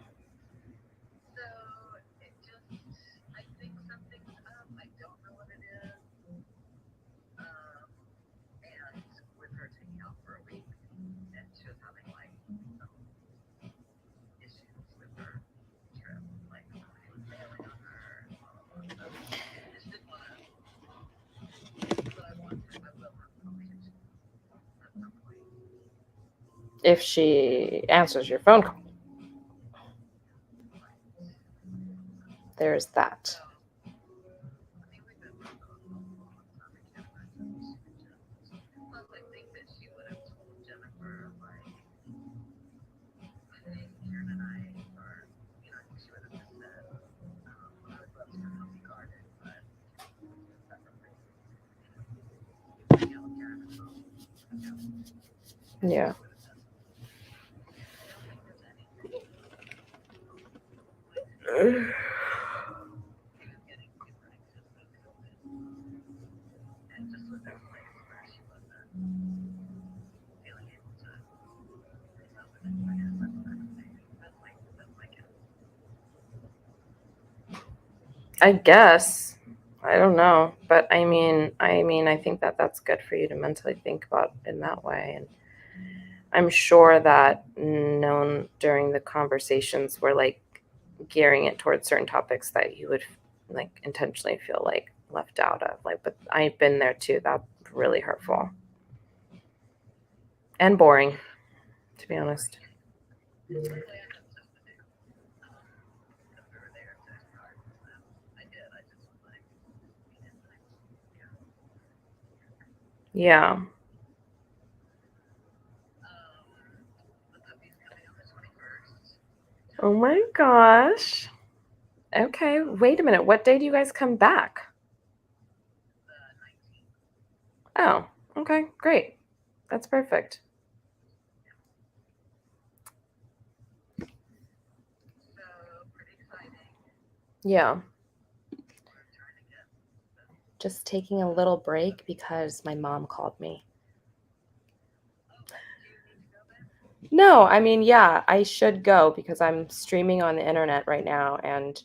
If she answers your phone call. There's that. Yeah. I guess. I don't know, but I mean, I think that that's good for you to mentally think about in that way, and I'm sure that known during the conversations were like gearing it towards certain topics that you would like intentionally feel like left out of. Like, but I've been there too. That's really hurtful and boring, to be honest. Yeah. Oh my gosh. Okay. Wait a minute. What day do you guys come back? Oh, okay. Great. That's perfect. Yeah. Just taking a little break because my mom called me. No, I mean, yeah, I should go because I'm streaming on the internet right now and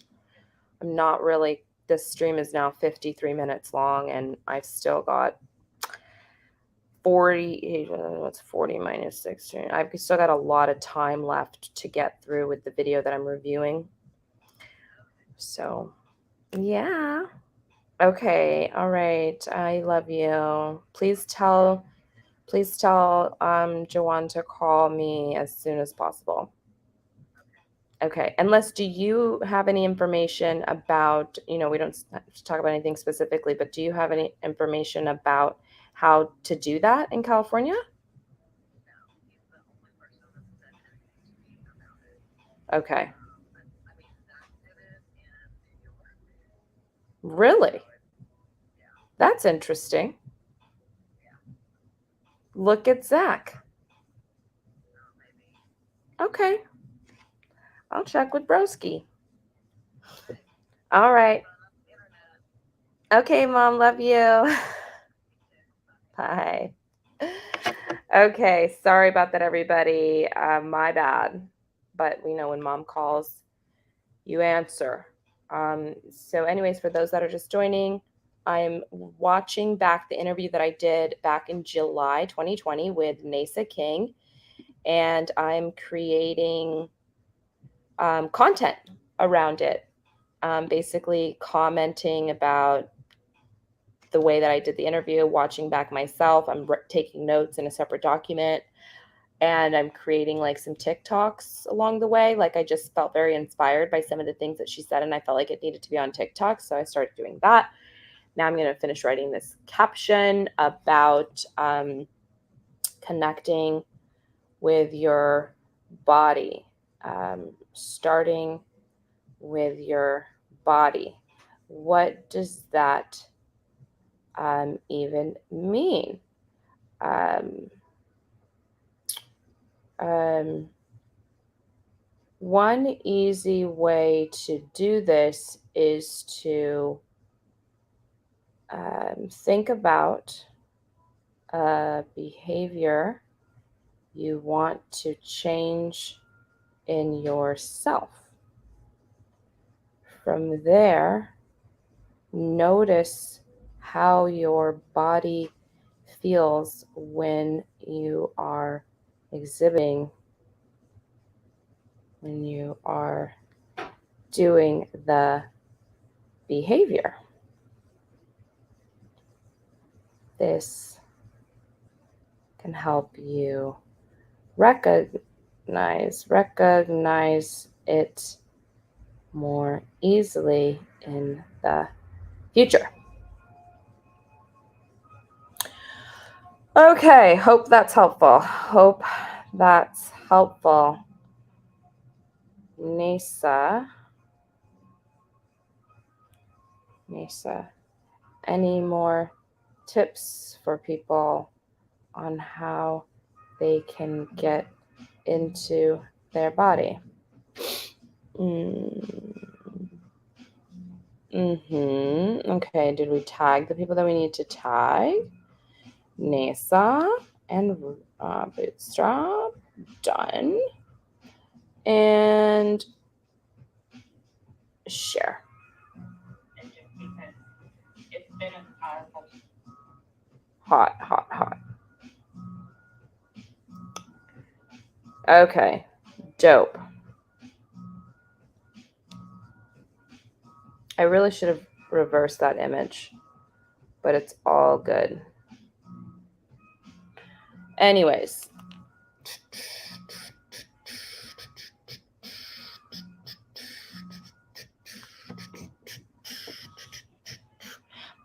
I'm not really, this stream is now 53 minutes long and I've still got 40, what's 40 minus 16? I've still got a lot of time left to get through with the video that I'm reviewing. So, yeah. Okay, all right. I love you. Please tell Joanne to call me as soon as possible. Okay, unless do you have any information about, we don't have to talk about anything specifically, but do you have any information about how to do that in California? Okay. Really? That's interesting. Look at Zach. Okay. I'll check with Broski. All right. Okay, Mom. Love you. Bye. Okay. Sorry about that, everybody. My bad. But we know when Mom calls, you answer. So, anyways, for those that are just joining, I'm watching back the interview that I did back in July 2020 with Neysa King, and I'm creating content around it. basically commenting about the way that I did the interview, watching back myself. I'm taking notes in a separate document, and I'm creating like some TikToks along the way. Like I just felt very inspired by some of the things that she said, and I felt like it needed to be on TikTok. So I started doing that. Now I'm going to finish writing this caption about connecting with your body, starting with your body. What does that even mean? One easy way to do this is to think about a behavior you want to change in yourself. From there, notice how your body feels when you are exhibiting, when you are doing the behavior. This can help you recognize it more easily in the future. Okay, hope that's helpful. Neysa, any more tips for people on how they can get into their body? Okay, did we tag the people that we need to tag? Neysa and Bootstrap, done. And share. It's been a powerful. Hot. Okay, dope. I really should have reversed that image, but it's all good. Anyways.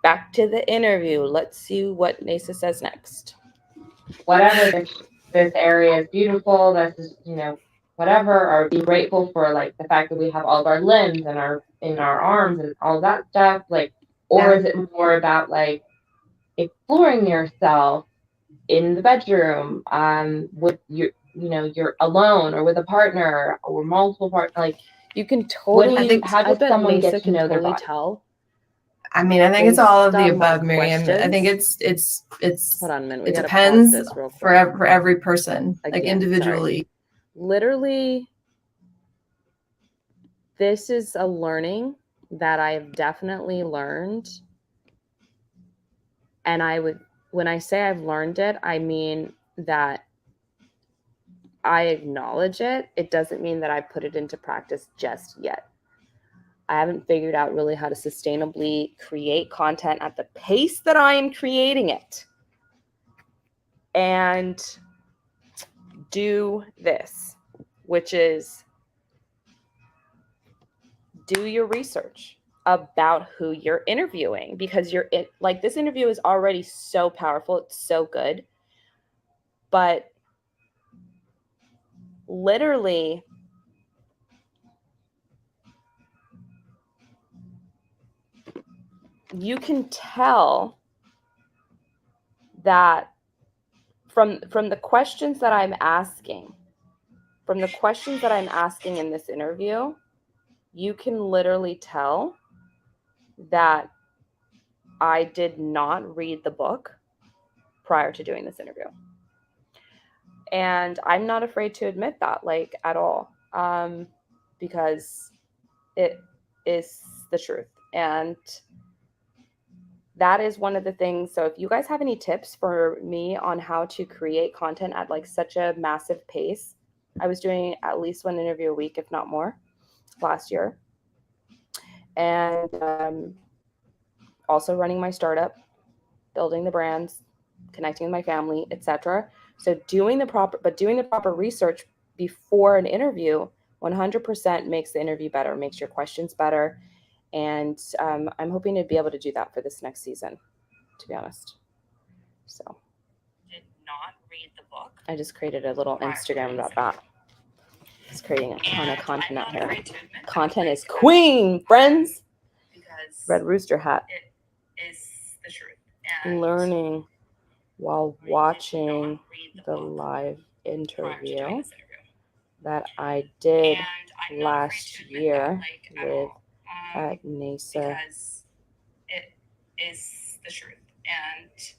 Back to the interview. Let's see what Neysa says next. Whatever this area is beautiful, this is, whatever, or be grateful for like the fact that we have all of our limbs and our arms and all that stuff, like, or is it more about like exploring yourself in the bedroom, with you're alone or with a partner or multiple partners? Like, you can totally. How does someone get to know their body? Tell. I mean, I think it's all of the above, Miriam. I think it's hold on a minute. It depends for every person, like individually. Sorry. Literally, this is a learning that I've definitely learned. And when I say I've learned it, I mean that I acknowledge it. It doesn't mean that I put it into practice just yet. I haven't figured out really how to sustainably create content at the pace that I am creating it. And do this, which is do your research about who you're interviewing, because this interview is already so powerful. It's so good. But literally, you can tell that from the questions that I'm asking, in this interview, you can literally tell that I did not read the book prior to doing this interview. And I'm not afraid to admit that, like, at all, because it is the truth. And that is one of the things. So if you guys have any tips for me on how to create content at like such a massive pace, I was doing at least one interview a week, if not more, last year. and also running my startup, building the brands, connecting with my family, etc. So doing the proper research before an interview 100% makes the interview better, makes your questions better. And I'm hoping to be able to do that for this next season, to be honest. So did not read the book. I just created a little Instagram about that. Just creating a ton of content out here. Content is queen, friends. Because Red Rooster hat. it is the truth. Learning while watching the live interview that I did last year with at Neysa. Because it is the truth. And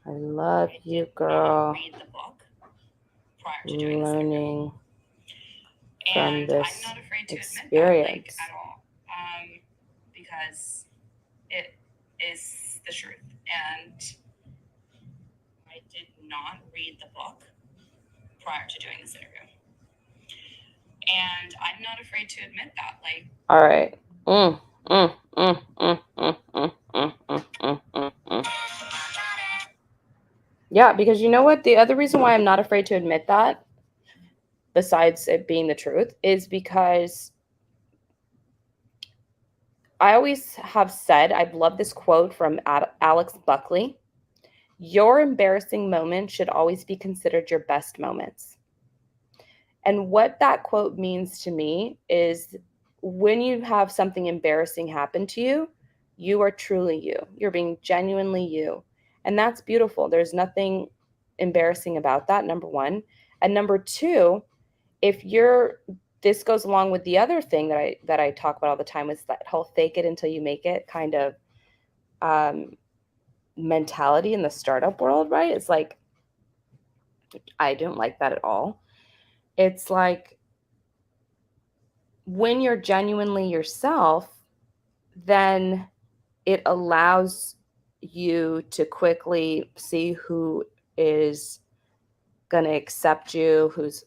I love you, girl. read the book prior to doing Learning from and this I'm not afraid to experience. admit that, at all. Because it is the truth. And I did not read the book prior to doing this interview. And I'm not afraid to admit that. Like, all right. Yeah, because you know what? The other reason why I'm not afraid to admit that, besides it being the truth, is because I always have said, I've loved this quote from Alex Buckley. Your embarrassing moments should always be considered your best moments. And what that quote means to me is when you have something embarrassing happen to you, you are truly you. You're being genuinely you. And that's beautiful. There's nothing embarrassing about that, number one. And number two, this goes along with the other thing that I talk about all the time, is that whole fake it until you make it kind of mentality in the startup world, right? It's like, I don't like that at all. It's like, when you're genuinely yourself, then it allows you to quickly see who is going to accept you, who's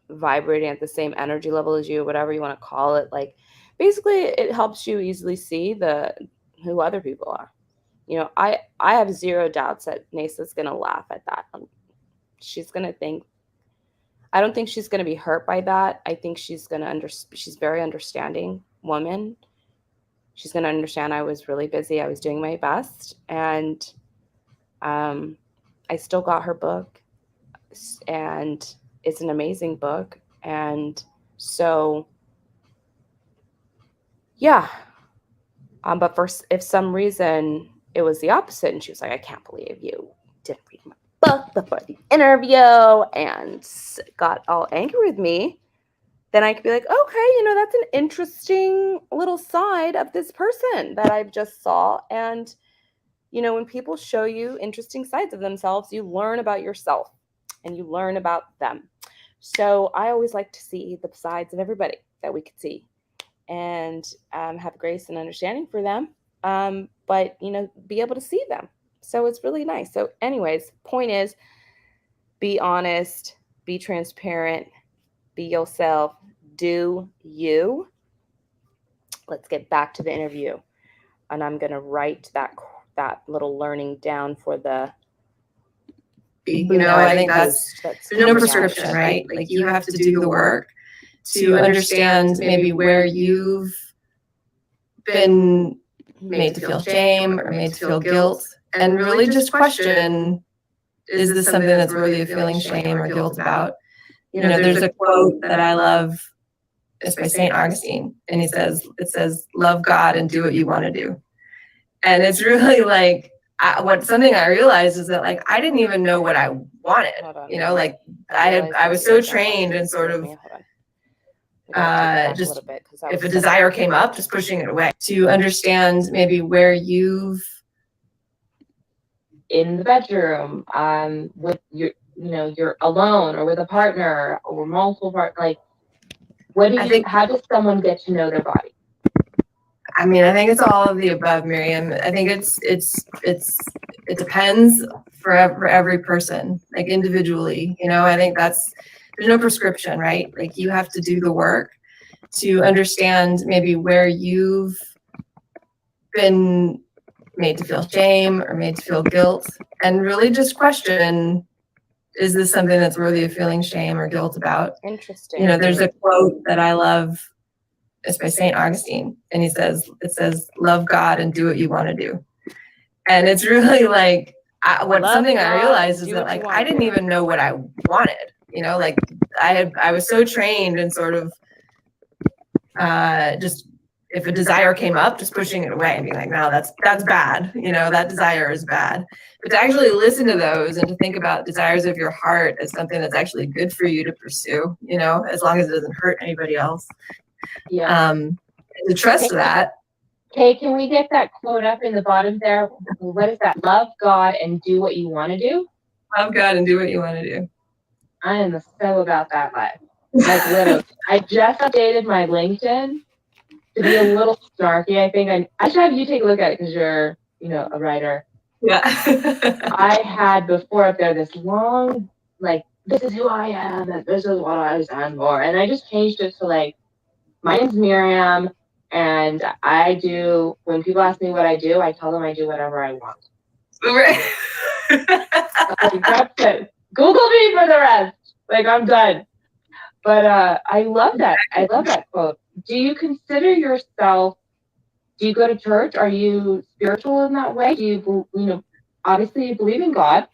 vibrating at the same energy level as you, whatever you want to call it. Like, basically, it helps you easily see who other people are. You know, I have zero doubts that Neysa's going to laugh at that. She's going to think, I don't think she's going to be hurt by that. I think she's going to she's a very understanding woman. She's going to understand I was really busy. I was doing my best. And I still got her book. And it's an amazing book. And so, yeah. But if some reason it was the opposite, and she was like, I can't believe you didn't read my book before the interview, and got all angry with me, then I could be like, okay, that's an interesting little side of this person that I've just saw. And, when people show you interesting sides of themselves, you learn about yourself and you learn about them. So I always like to see the sides of everybody that we could see, and have grace and understanding for them. But, be able to see them. So it's really nice. So anyways, point is, be honest, be transparent, be yourself, do you. Let's get back to the interview. And I'm going to write that little learning down for the, I think that's there's no prescription, right? Like, you have to do the work to understand maybe where you've been made to feel shame or made to feel guilt, and really just question, is this something that's worthy of feeling shame or guilt about? There's a quote that I love. It's by St. Augustine, and it says, love God and do what you want to do. And it's really like, something I realized is that, like, I didn't even know what I wanted. Like, I was so trained in sort of just, if a desire came up, just pushing it away. To understand maybe where you've, in the bedroom, with you're alone or with a partner or multiple partners. Like, how does someone get to know their body? I mean, I think it's all of the above, Miriam. I think it depends for every person, like, individually. I think there's no prescription, right? Like, you have to do the work to understand maybe where you've been made to feel shame or made to feel guilt, and really just question, is this something that's worthy of feeling shame or guilt about? Interesting. You know, there's a quote that I love. It's by St. Augustine, and it says, love God and do what you want to do. And it's really like, something I realized is that like, I didn't even know what I wanted, you know, like I was so trained in sort of, just, if a desire came up, just pushing it away and being like, no, that's bad. You know, that desire is bad. But to actually listen to those and to think about desires of your heart as something that's actually good for you to pursue, you know, as long as it doesn't hurt anybody else. Yeah. To trust that. Okay, can we get that quote up in the bottom there? What is that? Love God and do what you want to do? Love God and do what you want to do. I am so about that life. Like literally. I just updated my LinkedIn to be a little snarky. I think I should have you take a look at it because you're, you know, a writer. Yeah. I had before up there this long, like, this is who I am and this is what I stand for. And I just changed it to like, my name's Miriam, and I do, when people ask me what I do, I tell them I do whatever I want. Right. Like, that's it. Google me for the rest. Like, I'm done. But I love that. I love that quote. Do you consider yourself, do you go to church? Are you spiritual in that way? Do you, you know, obviously you believe in God,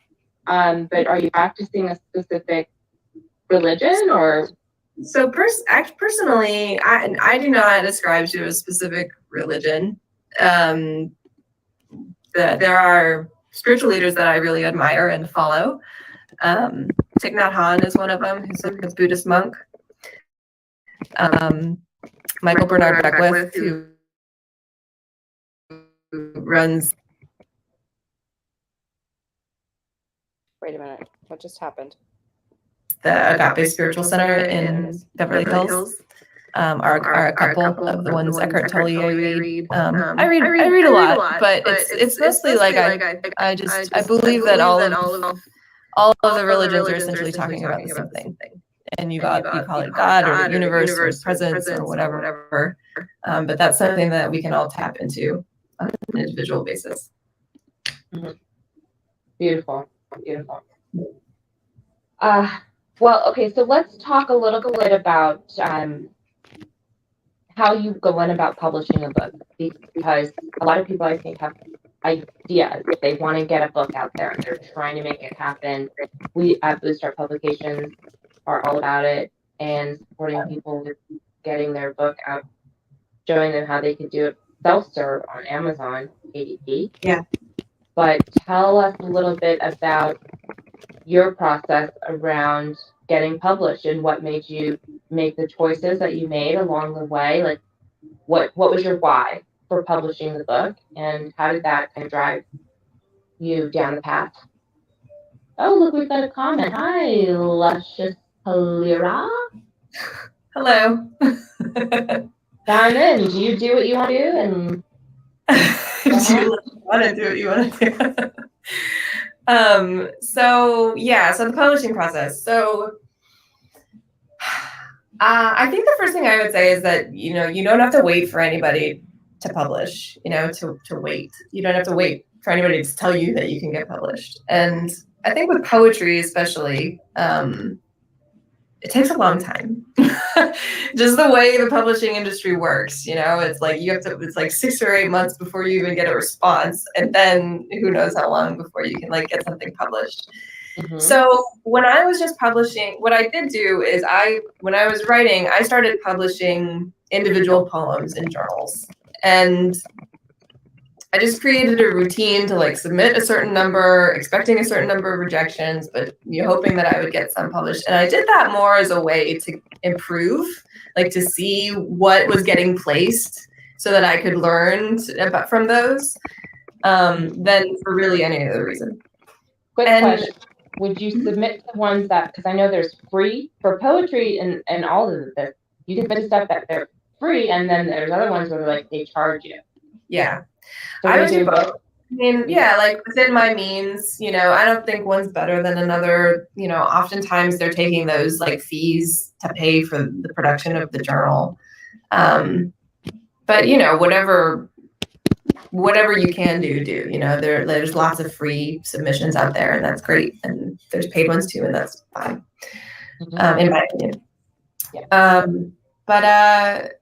but are you practicing a specific religion or? So personally, I do not ascribe to a specific religion. There are spiritual leaders that I really admire and follow. Thich Nhat Hanh is one of them, who's a Buddhist monk. Michael Bernard Beckwith, who runs. Wait a minute. What just happened? The Agape Spiritual Center in Beverly Hills. Are a couple of the ones Eckhart Tolle I read. I read a lot, but it's mostly like I believe that all of the religions are essentially talking about the same thing. And you call it God or the universe or presence or whatever. But that's something that we can all tap into on an individual basis. Mm-hmm. Beautiful, beautiful. Well, okay, so let's talk a little bit about how you go on about publishing a book, because a lot of people, I think, have ideas. They want to get a book out there and they're trying to make it happen. We at Bootstrap Publications are all about it and supporting people with getting their book out, showing them how they can do it self-serve on Amazon, KDP. Yeah. But tell us a little bit about your process around getting published and what made you make the choices that you made along the way. Like, what was your why for publishing the book, and how did that kind of drive you down the path? Oh, look, we've got a comment. Hi, Luscious Halira. Hello. Diamond, do you do what you want to do? And do you want to do what you want to do? So the publishing process. So I think the first thing I would say is that, you know, you don't have to wait for anybody to publish, you know, to wait. You don't have to wait for anybody to tell you that you can get published. And I think with poetry, especially, it takes a long time. Just the way the publishing industry works, you know, it's like it's like 6 or 8 months before you even get a response. And then who knows how long before you can like get something published. Mm-hmm. So when I was just publishing, what I did do is when I was writing, I started publishing individual poems in journals. And I just created a routine to like submit a certain number, expecting a certain number of rejections, but hoping that I would get some published. And I did that more as a way to improve, like to see what was getting placed so that I could learn from those than for really any other reason. Quick question. Would you submit the ones that, because I know there's free for poetry and all of this, you can submit stuff that they're free, and then there's other ones where like they charge you. Yeah. So I would do both. I mean, yeah, like within my means, you know, I don't think one's better than another. You know, oftentimes they're taking those like fees to pay for the production of the journal. But you know, whatever you can do, you know, there's lots of free submissions out there, and that's great, and there's paid ones too, and that's fine, in my opinion. Yeah.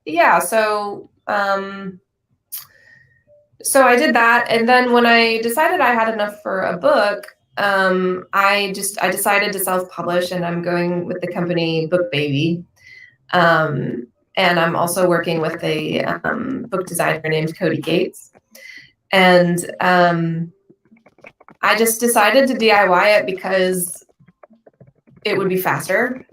Yeah, so I did that, and then when I decided I had enough for a book, I decided to self-publish, and I'm going with the company Book Baby. And I'm also working with a book designer named Cody Gates. And I just decided to DIY it because it would be faster.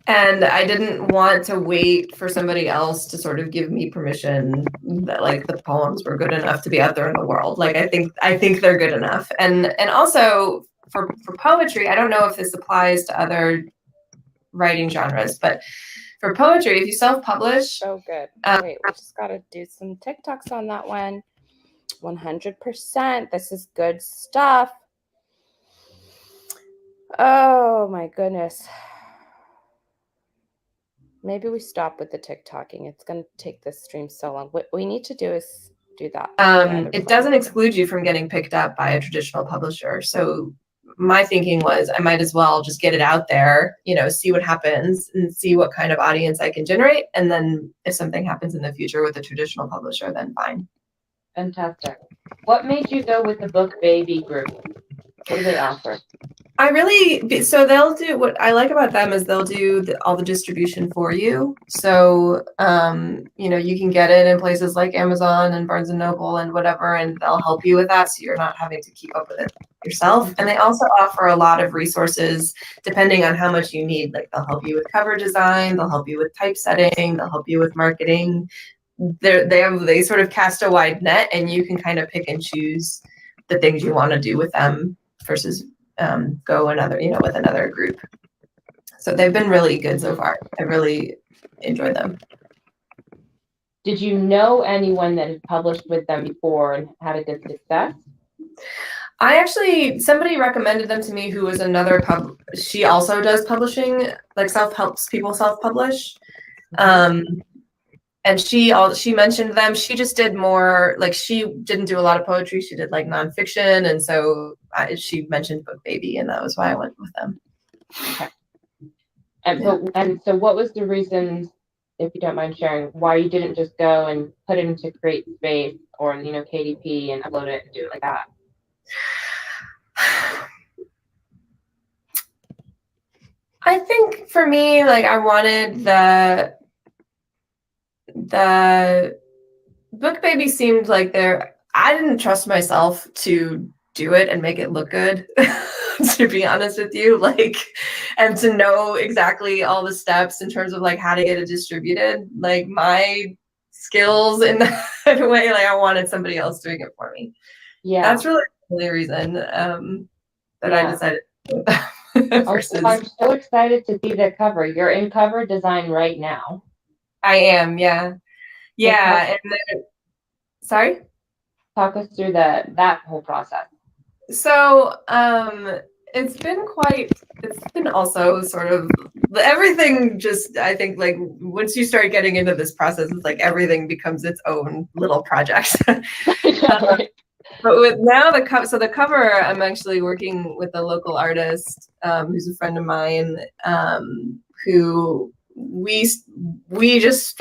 And I didn't want to wait for somebody else to sort of give me permission that like the poems were good enough to be out there in the world. Like I think they're good enough. And also for poetry, I don't know if this applies to other writing genres, but for poetry, if you self-publish. So good. Wait, we just got to do some TikToks on that one. 100%. This is good stuff. Oh my goodness. Maybe we stop with the TikToking. It's going to take this stream so long. What we need to do is do that. It doesn't exclude you from getting picked up by a traditional publisher. So my thinking was I might as well just get it out there, you know, see what happens and see what kind of audience I can generate. And then if something happens in the future with a traditional publisher, then fine. Fantastic. What made you go with the Book Baby group? What do they offer? So they'll do, what I like about them is they'll do all the distribution for you. So, you know, you can get it in places like Amazon and Barnes and Noble and whatever, and they'll help you with that. So you're not having to keep up with it yourself. And they also offer a lot of resources depending on how much you need. Like they'll help you with cover design, they'll help you with typesetting, they'll help you with marketing. They sort of cast a wide net, and you can kind of pick and choose the things you want to do with them versus go with another group. So they've been really good so far. I really enjoyed them. Did you know anyone that had published with them before and had a good success? Somebody recommended them to me who was another she also does publishing, like helps people self-publish. And she mentioned them. She just did more, like she didn't do a lot of poetry. She did like nonfiction. And so she mentioned Book Baby, and that was why I went with them. Okay. And so what was the reason, if you don't mind sharing, why you didn't just go and put it into Create Space or, you know, KDP and upload it and do it like that? I think for me, like I wanted the Book Baby seemed like I didn't trust myself to do it and make it look good, to be honest with you, like, and to know exactly all the steps in terms of like how to get it distributed, like my skills in that way, like I wanted somebody else doing it for me. Yeah. That's really the only reason that I decided to do that. I'm so excited to see the cover. You're in cover design right now. I am, yeah. Yeah. And then, sorry? Talk us through that whole process. So it's been also sort of everything, just I think like once you start getting into this process, it's like everything becomes its own little project. But with now the cover, I'm actually working with a local artist who's a friend of mine, who we just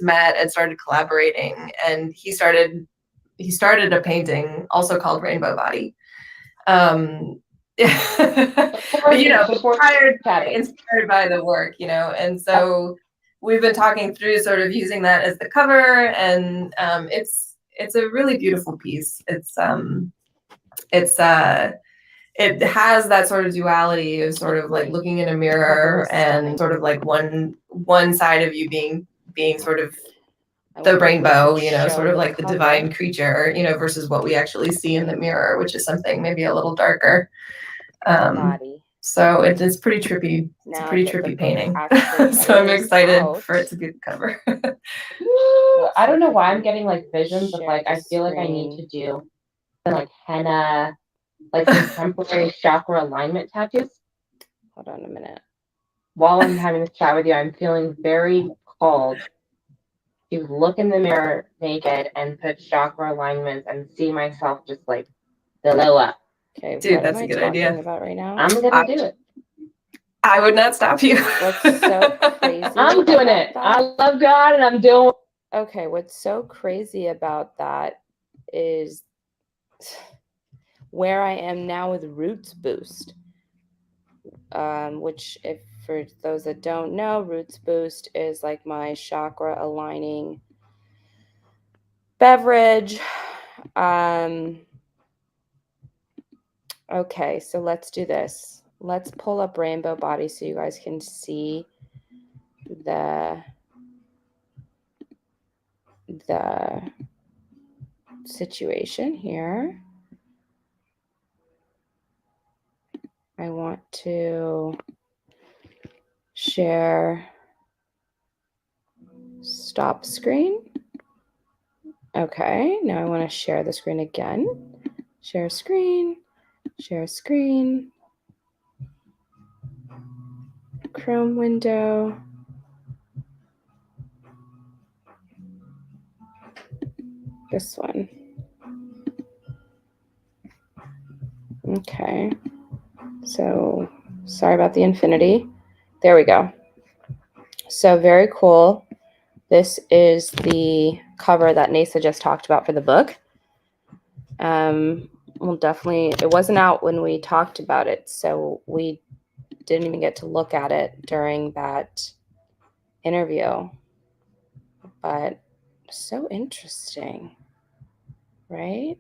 met and started collaborating, and he started a painting also called Rainbow Body. But, you know, inspired by the work, you know, and so we've been talking through sort of using that as the cover, and it's a really beautiful piece. It has that sort of duality of sort of like looking in a mirror and sort of like one side of you being sort of the rainbow, you know, sort of like the divine creature, you know, versus what we actually see in the mirror, which is something maybe a little darker. So it's pretty trippy. It's a pretty trippy painting. So I'm excited for it to be the cover. I don't know why I'm getting like visions of like, I feel like I need to do like henna, like contemporary chakra alignment tattoos. Hold on a minute. While I'm having this chat with you, I'm feeling very called to look in the mirror naked and put chakra alignments and see myself just like blow up. Okay, Dude, what that's am a I good talking idea. about right now? I'm gonna do it. I would not stop you. What's so crazy? I'm doing about it. that? I love God and I'm doing. Okay, what's so crazy about that is where I am now with Roots Boost, which, if for those that don't know, Roots Boost is like my chakra aligning beverage. Okay, so let's do this. Let's pull up Rainbow Body so you guys can see the situation here. I want to share stop screen. Okay, now I want to share the screen again. Share screen, Chrome window. This one. Okay, so sorry about the infinity. There we go. So very cool. This is the cover that Neysa just talked about for the book. Well, definitely, it wasn't out when we talked about it, so we didn't even get to look at it during that interview. But so interesting, right?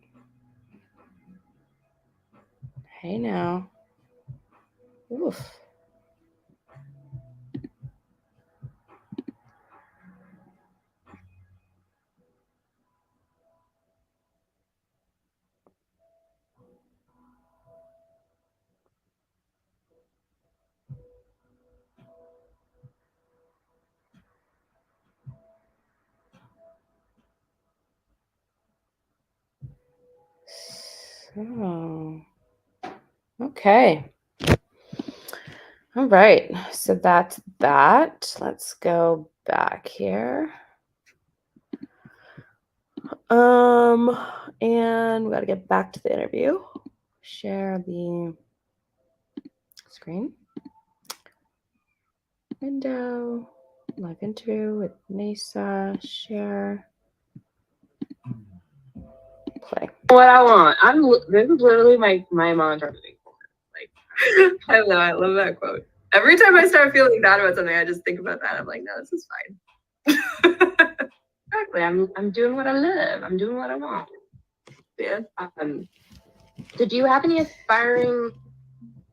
Hey now. Oof. So, okay. All right. So that's that. Let's go back here. And we got to get back to the interview. Share the screen. Window. Live interview with Neysa. Share. Play. What I want. This is literally my mantra. I don't know. I love that quote. Every time I start feeling bad about something, I just think about that. I'm like, no, this is fine. Exactly. I'm doing what I love. I'm doing what I want. Yeah. Did you have any aspiring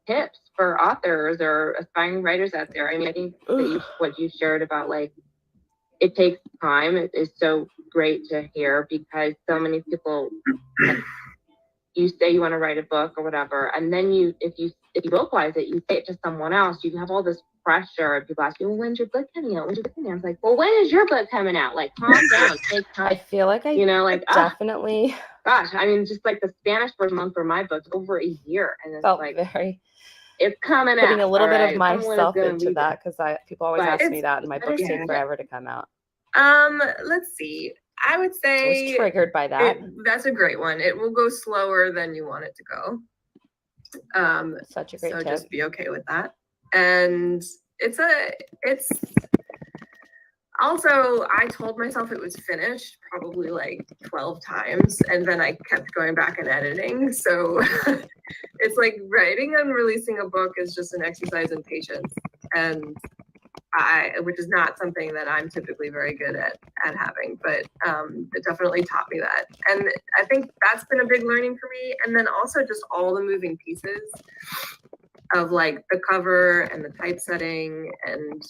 tips for authors or aspiring writers out there? I mean, I think that what you shared about like it takes time. It is so great to hear because so many people, like, you say you want to write a book or whatever, and then if you vocalize it, you say it to someone else, you have all this pressure, and people ask you, well, when's your book coming out? When's your book coming out? It's like, well, when is your book coming out? Like, calm down, take time. I feel like I definitely. Gosh, I mean, just like the Spanish first month for my book, over a year, and it's felt like very. It's coming out. Putting a little bit of Someone is myself gonna into read that because people always But ask me that, and my books take yeah. forever to come out. Let's see. I would I say was triggered by that. That's a great one. It will go slower than you want it to go. Such a great tip. Just be okay with that. And it's also, I told myself it was finished probably like 12 times, and then I kept going back and editing. So it's like writing and releasing a book is just an exercise in patience, and which is not something that I'm typically very good at having, but it definitely taught me that. And I think that's been a big learning for me. And then also just all the moving pieces of like the cover and the typesetting and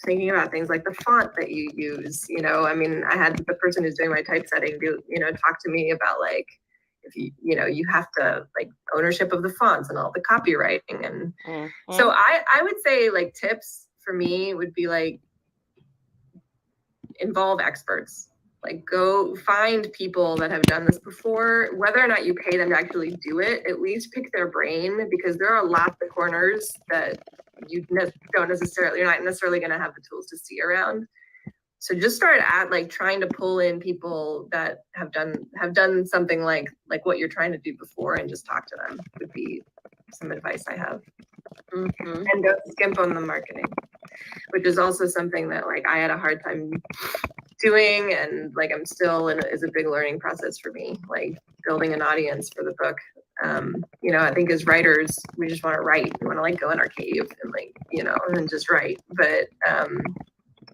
thinking about things like the font that you use. I mean, I had the person who's doing my typesetting talk to me about like, if you have to like ownership of the fonts and all the copywriting. And so I would say like tips for me would be like involve experts, like go find people that have done this before, whether or not you pay them to actually do it, at least pick their brain, because there are lots of corners that you're not necessarily going to have the tools to see around. So just start at like trying to pull in people that have done something like what you're trying to do before, and just talk to them would be some advice I have. Mm-hmm. And don't skimp on the marketing, which is also something that like I had a hard time doing, and like I'm still is a big learning process for me, like building an audience for the book. You know, I think as writers, we just want to write. We want to like go in our cave and like, you know, and just write. But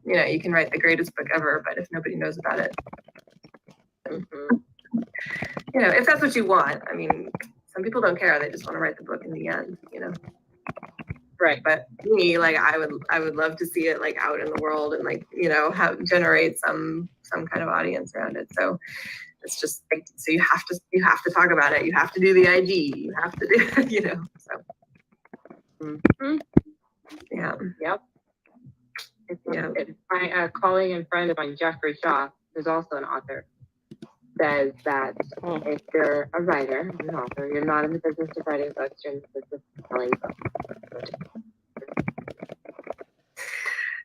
you know, you can write the greatest book ever, but if nobody knows about it, you know, if that's what you want. I mean, some people don't care. They just want to write the book in the end, you know. Right. But me, like I would love to see it like out in the world and like, you know, generate some kind of audience around it. So it's just like, so you have to talk about it. You have to do the IG. You have to do, you know. So yeah. Yep. Yeah. My colleague and friend of mine, Jeffrey Shaw, who's also an author, says that if you're a writer, an author, you're not in the business of writing books, you're in the business of selling books.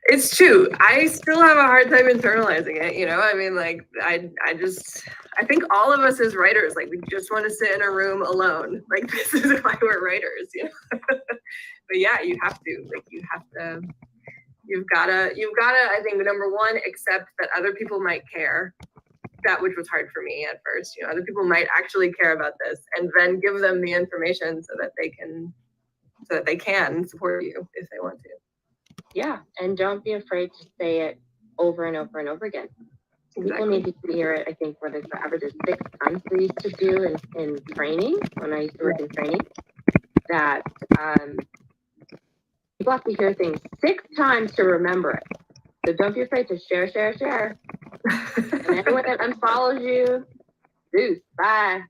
It's true. I still have a hard time internalizing it, you know. I mean, like I think all of us as writers, like we just want to sit in a room alone. Like this is why we're writers, you know. But yeah, you've gotta, I think number one, accept that other people might care. That which was hard for me at first, you know, other people might actually care about this, and then give them the information so that they can support you if they want to. Yeah, and don't be afraid to say it over and over and over again. Exactly. People need to hear it, I think, whether it's the average of 6 times we used to do in training, when I used to work in training, that people have to hear things 6 times to remember it. So don't be afraid to share. And anyone that unfollows you, deuce, bye.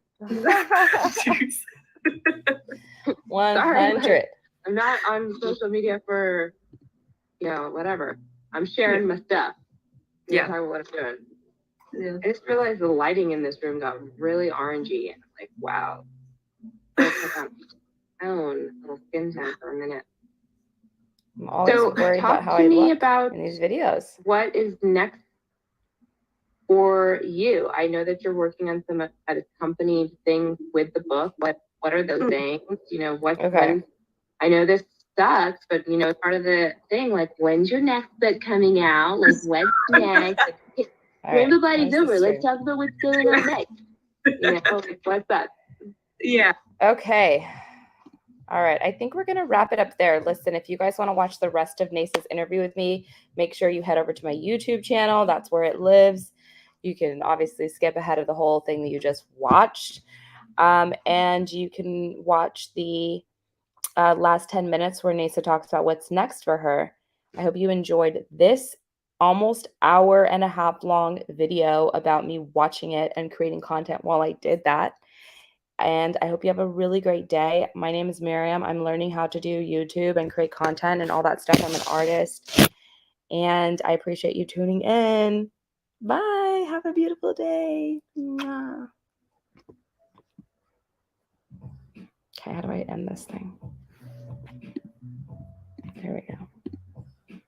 100. I'm not on social media for, you know, whatever. I'm sharing my stuff. Yeah. Talking about what I'm doing. Yeah. I just realized the lighting in this room got really orangey, and I'm like, wow. I put on my own little skin tone for a minute. I'm always worried about how I look in these videos. What is next for you? I know that you're working on some accompanied things with the book. What are those things? You know, I know this sucks, but you know, it's part of the thing. Like, when's your next book coming out? Like, what's next? Like, Rainbow Body's over. Let's talk about what's going on next. You know, like, what's up? Yeah. Okay. All right. I think we're going to wrap it up there. Listen, if you guys want to watch the rest of Neysa's interview with me, make sure you head over to my YouTube channel. That's where it lives. You can obviously skip ahead of the whole thing that you just watched. And you can watch the last 10 minutes where Neysa talks about what's next for her. I hope you enjoyed this almost hour and a half long video about me watching it and creating content while I did that. And I hope you have a really great day. My name is Miriam. I'm learning how to do YouTube and create content and all that stuff. I'm an artist. And I appreciate you tuning in. Bye. Have a beautiful day. Mwah. Okay, how do I end this thing? There we go.